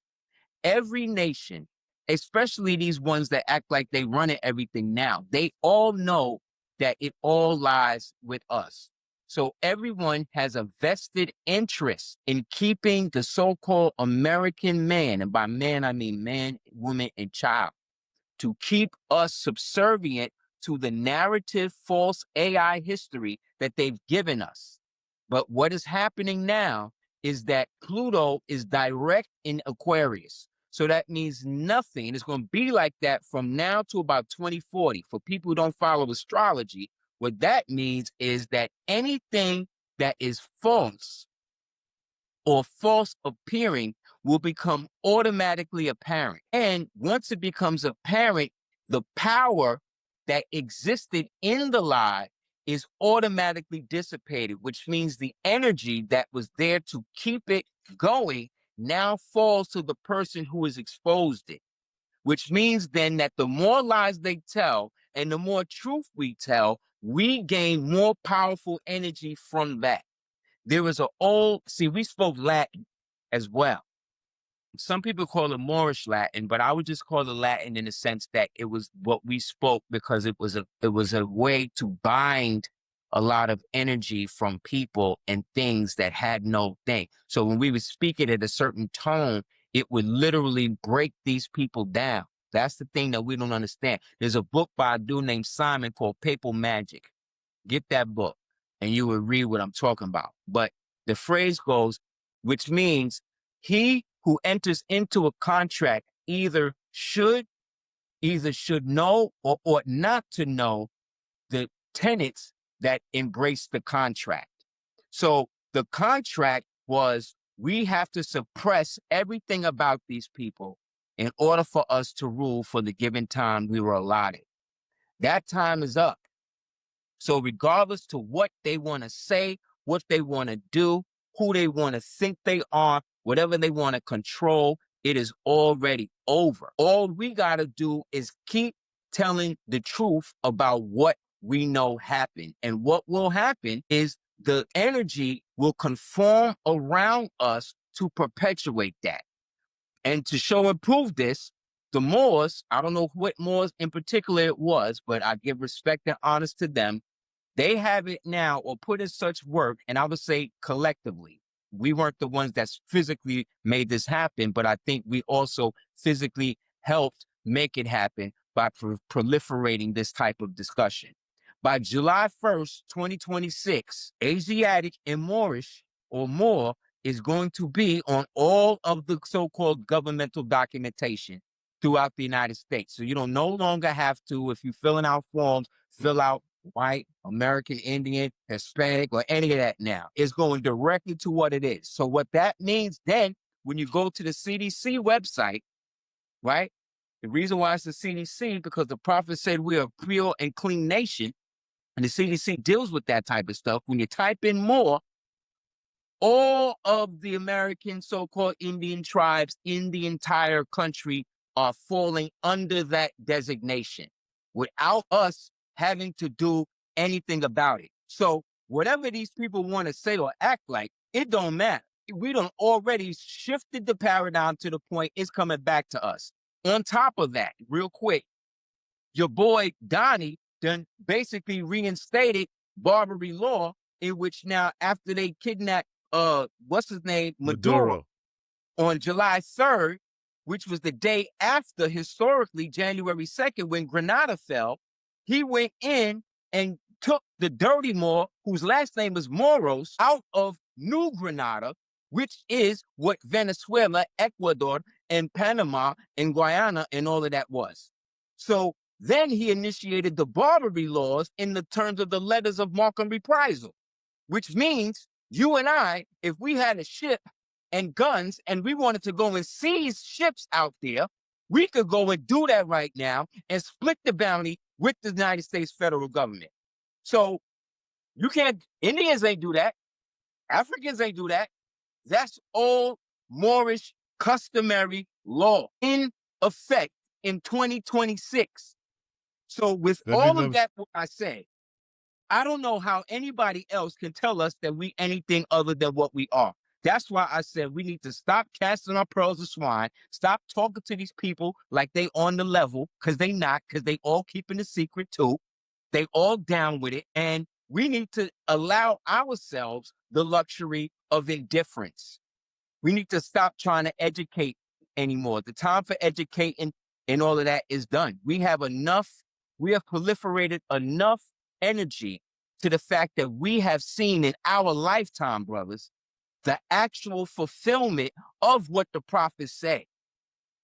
Every nation, especially these ones that act like they run it everything now, they all know that it all lies with us. So everyone has a vested interest in keeping the so-called American man, and by man, I mean man, woman, and child, to keep us subservient to the narrative false AI history that they've given us. But what is happening now is that Pluto is direct in Aquarius. So that means nothing. And it's going to be like that from now to about 2040. For people who don't follow astrology, what that means is that anything that is false or false appearing will become automatically apparent. And once it becomes apparent, the power that existed in the lie is automatically dissipated, which means the energy that was there to keep it going now falls to the person who has exposed it, which means then that the more lies they tell and the more truth we tell, we gain more powerful energy from that. There was we spoke Latin as well. Some people call it Moorish Latin, but I would just call it Latin in the sense that it was what we spoke because it was a way to bind a lot of energy from people and things that had no thing. So when we would speak it at a certain tone, it would literally break these people down. That's the thing that we don't understand. There's a book by a dude named Simon called Papal Magic. Get that book and you will read what I'm talking about. But the phrase goes, which means he who enters into a contract either should know or ought not to know the tenets that embrace the contract. So the contract was, we have to suppress everything about these people in order for us to rule for the given time we were allotted. That time is up. So regardless to what they want to say, what they want to do, who they want to think they are, whatever they want to control, it is already over. All we got to do is keep telling the truth about what we know happened. And what will happen is the energy will conform around us to perpetuate that. And to show and prove this, the Moors, I don't know what Moors in particular it was, but I give respect and honors to them. They have it now, or put in such work, and I would say collectively. We weren't the ones that physically made this happen, but I think we also physically helped make it happen by proliferating this type of discussion. By July 1st, 2026, Asiatic and Moorish or Moor is going to be on all of the so-called governmental documentation throughout the United States. So you don't no longer have to, if you're filling out forms, fill out white, American, Indian, Hispanic, or any of that now. It's going directly to what it is. So what that means then, when you go to the CDC website, right? The reason why it's the CDC, because the prophet said we're a pure and clean nation, and the CDC deals with that type of stuff. When you type in more, all of the American so-called Indian tribes in the entire country are falling under that designation without us having to do anything about it. So whatever these people want to say or act like, it don't matter. We done already shifted the paradigm to the point it's coming back to us. On top of that, real quick, your boy Donnie done basically reinstated Barbary law, in which now after they kidnapped what's his name? Maduro. On July 3rd, which was the day after, historically, January 2nd, when Grenada fell, he went in and took the dirty Moor, whose last name is Moros, out of New Grenada, which is what Venezuela, Ecuador, and Panama, and Guyana, and all of that was. So then he initiated the Barbary laws in the terms of the letters of marque and reprisal, which means you and I, if we had a ship and guns and we wanted to go and seize ships out there, we could go and do that right now and split the bounty with the United States federal government. So you can't, Indians ain't do that. Africans ain't do that. That's old Moorish customary law in effect in 2026. So with all of that, what I say, I don't know how anybody else can tell us that we anything other than what we are. That's why I said we need to stop casting our pearls of swine, stop talking to these people like they on the level, because they not, because they all keeping the secret too. They all down with it. And we need to allow ourselves the luxury of indifference. We need to stop trying to educate anymore. The time for educating and all of that is done. We have enough, we have proliferated enough energy to the fact that we have seen in our lifetime, brothers, the actual fulfillment of what the prophets say.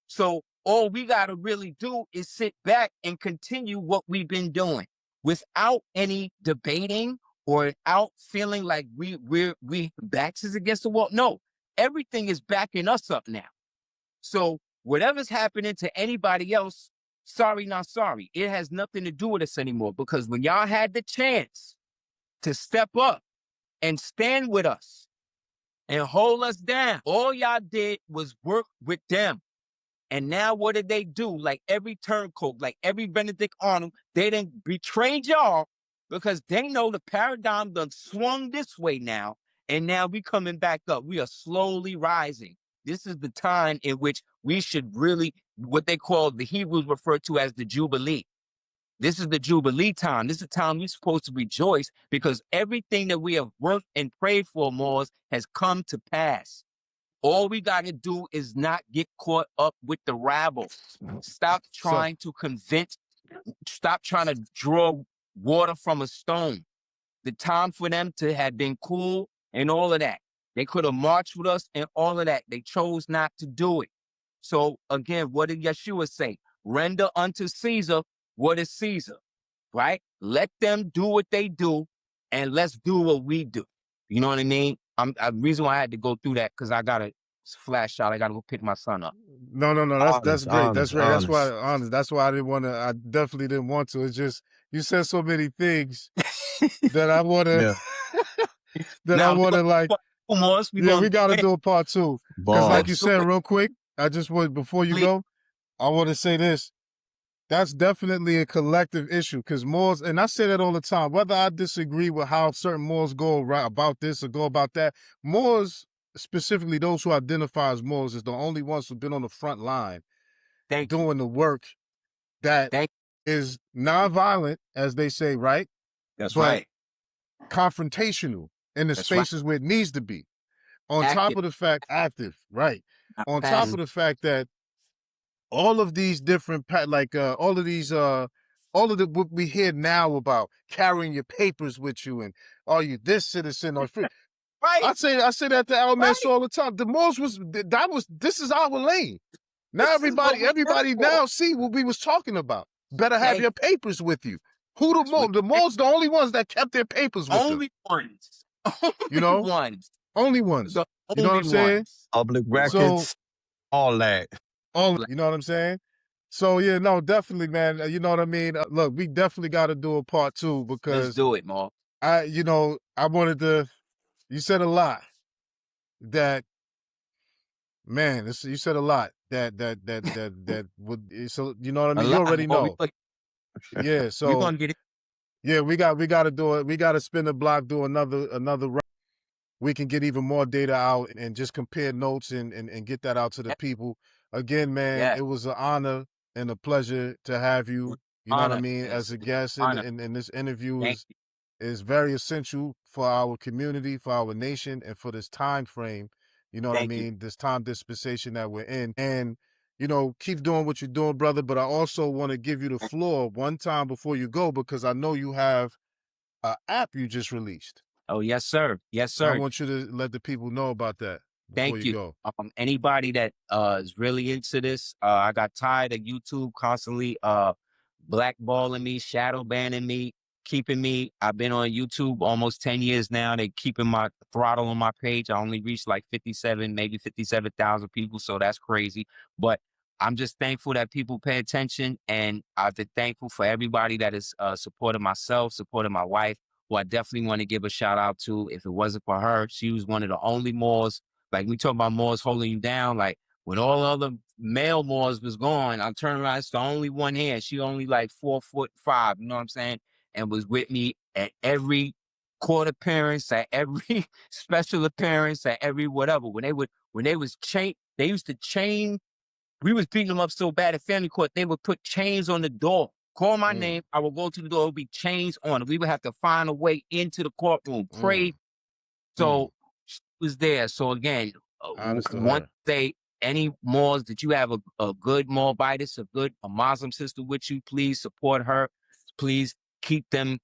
So all we got to really do is sit back and continue what we've been doing without any debating or without feeling like we backs is against the wall. No, everything is backing us up now. So whatever's happening to anybody else, sorry, not sorry. It has nothing to do with us anymore, because when y'all had the chance to step up and stand with us and hold us down, all y'all did was work with them. And now what did they do? Like every turncoat, like every Benedict Arnold, they done betrayed y'all because they know the paradigm done swung this way now. And now we coming back up. We are slowly rising. This is the time in which we should really, what they call, the Hebrews refer to as the Jubilee. This is the Jubilee time. This is the time we're supposed to rejoice, because everything that we have worked and prayed for, Moors, has come to pass. All we got to do is not get caught up with the rabble. Stop trying to convince, stop trying to draw water from a stone. The time for them to have been cool and all of that. They could have marched with us and all of that. They chose not to do it. So again, what did Yeshua say? Render unto Caesar what is Caesar, right? Let them do what they do, and let's do what we do. You know what I mean? The reason why I had to go through that, because I got a flash shot. I got to go pick my son up. No. That's Honest, great. That's honest, great. That's why honest. honest. That's why I didn't want to. I definitely didn't want to. It's just you said so many things that I want to. Yeah. that I Now, want to like. Yeah, we got to do a part 2 because, like you Bars. said, real quick. I just want before you go, I want to say this. That's definitely a collective issue because Moors, and I say that all the time, whether I disagree with how certain Moors go right about this or go about that, Moors, specifically those who identify as Moors, is the only ones who've been on the front line doing the work that is nonviolent, as they say, right? That's but right. confrontational in the spaces where it needs to be. On top of the fact, active, right? On top of the fact that all of these different, all of these, all of the what we hear now about carrying your papers with you and are you this citizen or free? Right. I say that to our mess all the time. The Moors this is our lane. Now everybody now see what we was talking about. Better have your papers with you. Who the Moors? The Moors the only ones that kept their papers with them. Only ones. You know? Ones. Only ones. The You know what I'm saying? Public records, all that. You know what I'm saying? So yeah, no, definitely, man. You know what I mean? Look, we definitely got to do a part 2 because let's do it, Mo. I wanted to. You said a lot. That man, you said a lot. That would. So you know what I mean? You already know. Yeah. So we're gonna get it. Yeah, we got to do it. We got to spin the block, do another round. We can get even more data out and just compare notes and get that out to the people. Again, man, it was an honor and a pleasure to have you. You know what I mean? As a guest in this interview is very essential for our community, for our nation, and for this time frame. You know what I mean? This time dispensation that we're in. And, keep doing what you're doing, brother. But I also want to give you the floor one time before you go, because I know you have an app you just released. Oh, yes, sir. Yes, sir. I want you to let the people know about that before you go. Anybody that is really into this, I got tired of YouTube constantly blackballing me, shadow banning me, keeping me. I've been on YouTube almost 10 years now. They keeping my throttle on my page. I only reached like 57,000 people, so that's crazy. But I'm just thankful that people pay attention, and I've been thankful for everybody that is supporting myself, supporting my wife, who I definitely want to give a shout out to. If it wasn't for her, she was one of the only Moors. Like, we talk about Moors holding you down. Like, when all other male Moors was gone, I turned around, it's the only one here. She only like 4'5", you know what I'm saying? And was with me at every court appearance, at every special appearance, at every whatever. When they was chain, they used to chain. We was beating them up so bad at family court, they would put chains on the door. Call my name, I will go to the door, it would be chains on it. We would have to find a way into the courtroom, pray. So she was there. So again, one day, any Moors that you have a good Moabitess, a Muslim sister with you, please support her. Please keep them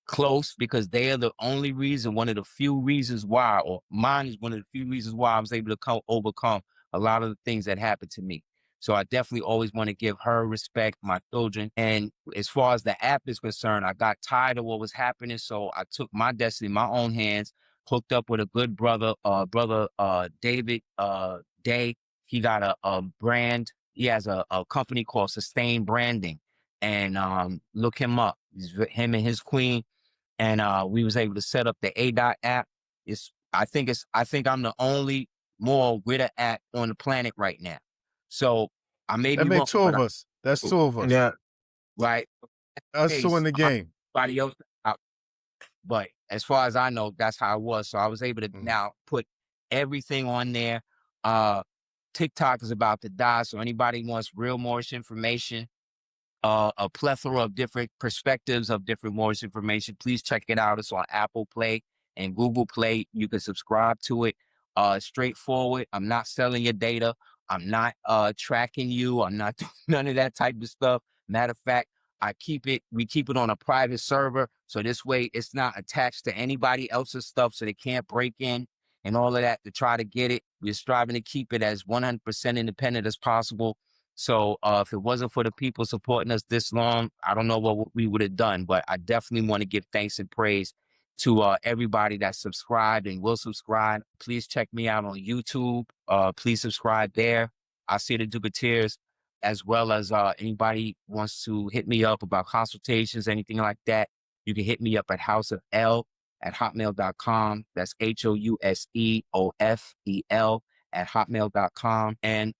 close, because they are the only reason, one of the few reasons why, or mine is one of the few reasons why I was able to overcome a lot of the things that happened to me. So I definitely always want to give her respect, my children. And as far as the app is concerned, I got tired of what was happening. So I took my destiny in my own hands, hooked up with a good brother, David Day. He got a brand. He has a company called Sustain Branding. And look him up. Him and his queen. And we was able to set up the ADOT app. I think I'm the only Moor with an app on the planet right now. So I may be wrong. 2 of us. That's 2 of us. Yeah. Right. Us 2 in the game. Everybody else out. But as far as I know, that's how it was. So I was able to now put everything on there. TikTok is about to die. So anybody wants real Moorish information, a plethora of different perspectives of different Moorish information, please check it out. It's on Apple Play and Google Play. You can subscribe to it. Straightforward. I'm not selling your data. I'm not tracking you. I'm not doing none of that type of stuff. Matter of fact, we keep it on a private server. So this way it's not attached to anybody else's stuff, so they can't break in and all of that to try to get it. We're striving to keep it as 100% independent as possible. So if it wasn't for the people supporting us this long, I don't know what we would have done, but I definitely want to give thanks and praise to everybody that subscribed and will subscribe. Please check me out on YouTube. Please subscribe there. Aseer Duke of Tiers, as well as anybody wants to hit me up about consultations, anything like that. You can hit me up at houseofl@hotmail.com. That's HOUSEOFEL@hotmail.com. And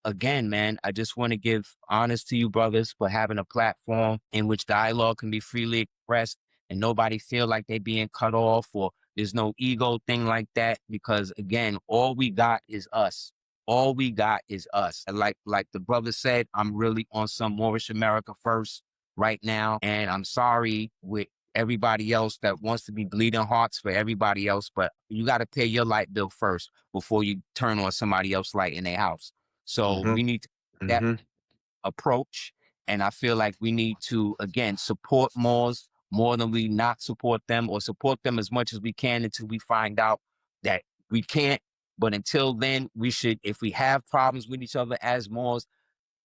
again, man, I just want to give honors to you brothers for having a platform in which dialogue can be freely expressed and nobody feel like they being cut off or there's no ego thing like that. Because again, all we got is us. All we got is us. And like the brother said, I'm really on some Moorish America first right now. And I'm sorry with everybody else that wants to be bleeding hearts for everybody else, but you got to pay your light bill first before you turn on somebody else's light in their house. So we need that approach. And I feel like we need to, again, support Moors more than we not support them, or support them as much as we can until we find out that we can't. But until then, we should, if we have problems with each other as Moors,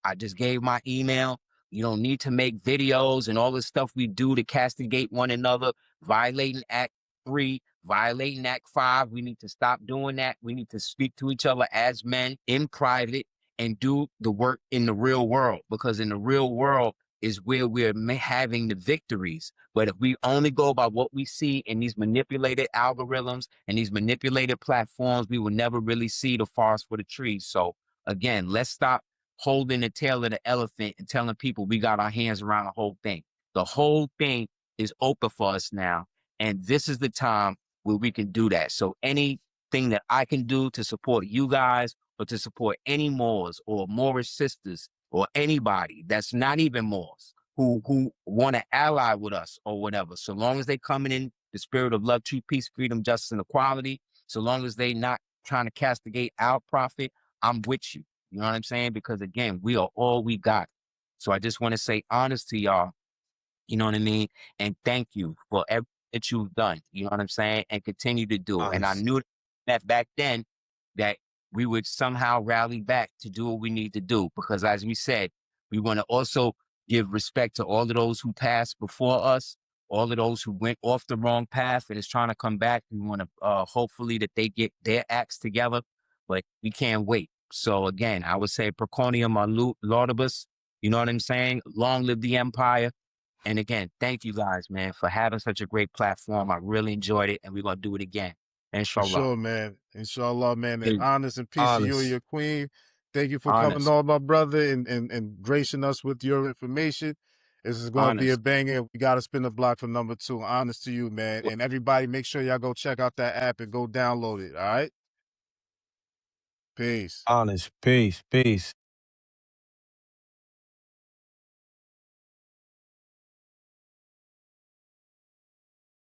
I just gave my email. You don't need to make videos and all the stuff we do to castigate one another, violating Act 3, violating Act 5. We need to stop doing that. We need to speak to each other as men in private and do the work in the real world, because in the real world is where we're having the victories. But if we only go by what we see in these manipulated algorithms and these manipulated platforms, we will never really see the forest for the trees. So again, let's stop holding the tail of the elephant and telling people we got our hands around the whole thing. The whole thing is open for us now. And this is the time where we can do that. So anything that I can do to support you guys or to support any Moors or Moorish sisters or anybody that's not even Moors who want to ally with us or whatever, so long as they coming in the spirit of love, truth, peace, freedom, justice, and equality, so long as they not trying to castigate our prophet, I'm with you. You know what I'm saying? Because again, we are all we got. So I just want to say honest to y'all, you know what I mean? And thank you for everything that you've done, you know what I'm saying? And continue to do. And I knew that back then that we would somehow rally back to do what we need to do. Because as we said, we want to also give respect to all of those who passed before us, all of those who went off the wrong path and is trying to come back. We want to hopefully that they get their acts together, but we can't wait. So again, I would say Proconium Laudibus, you know what I'm saying? Long live the empire. And again, thank you guys, man, for having such a great platform. I really enjoyed it, and we're going to do it again. Inshallah. For sure, man. Inshallah, man. And honest and peace to you and your queen. Thank you for coming on, my brother, and gracing us with your information. This is going to be a banger. We got to spin the block for number 2. Honest to you, man. And everybody, make sure y'all go check out that app and go download it, all right? Peace. Honest. Peace.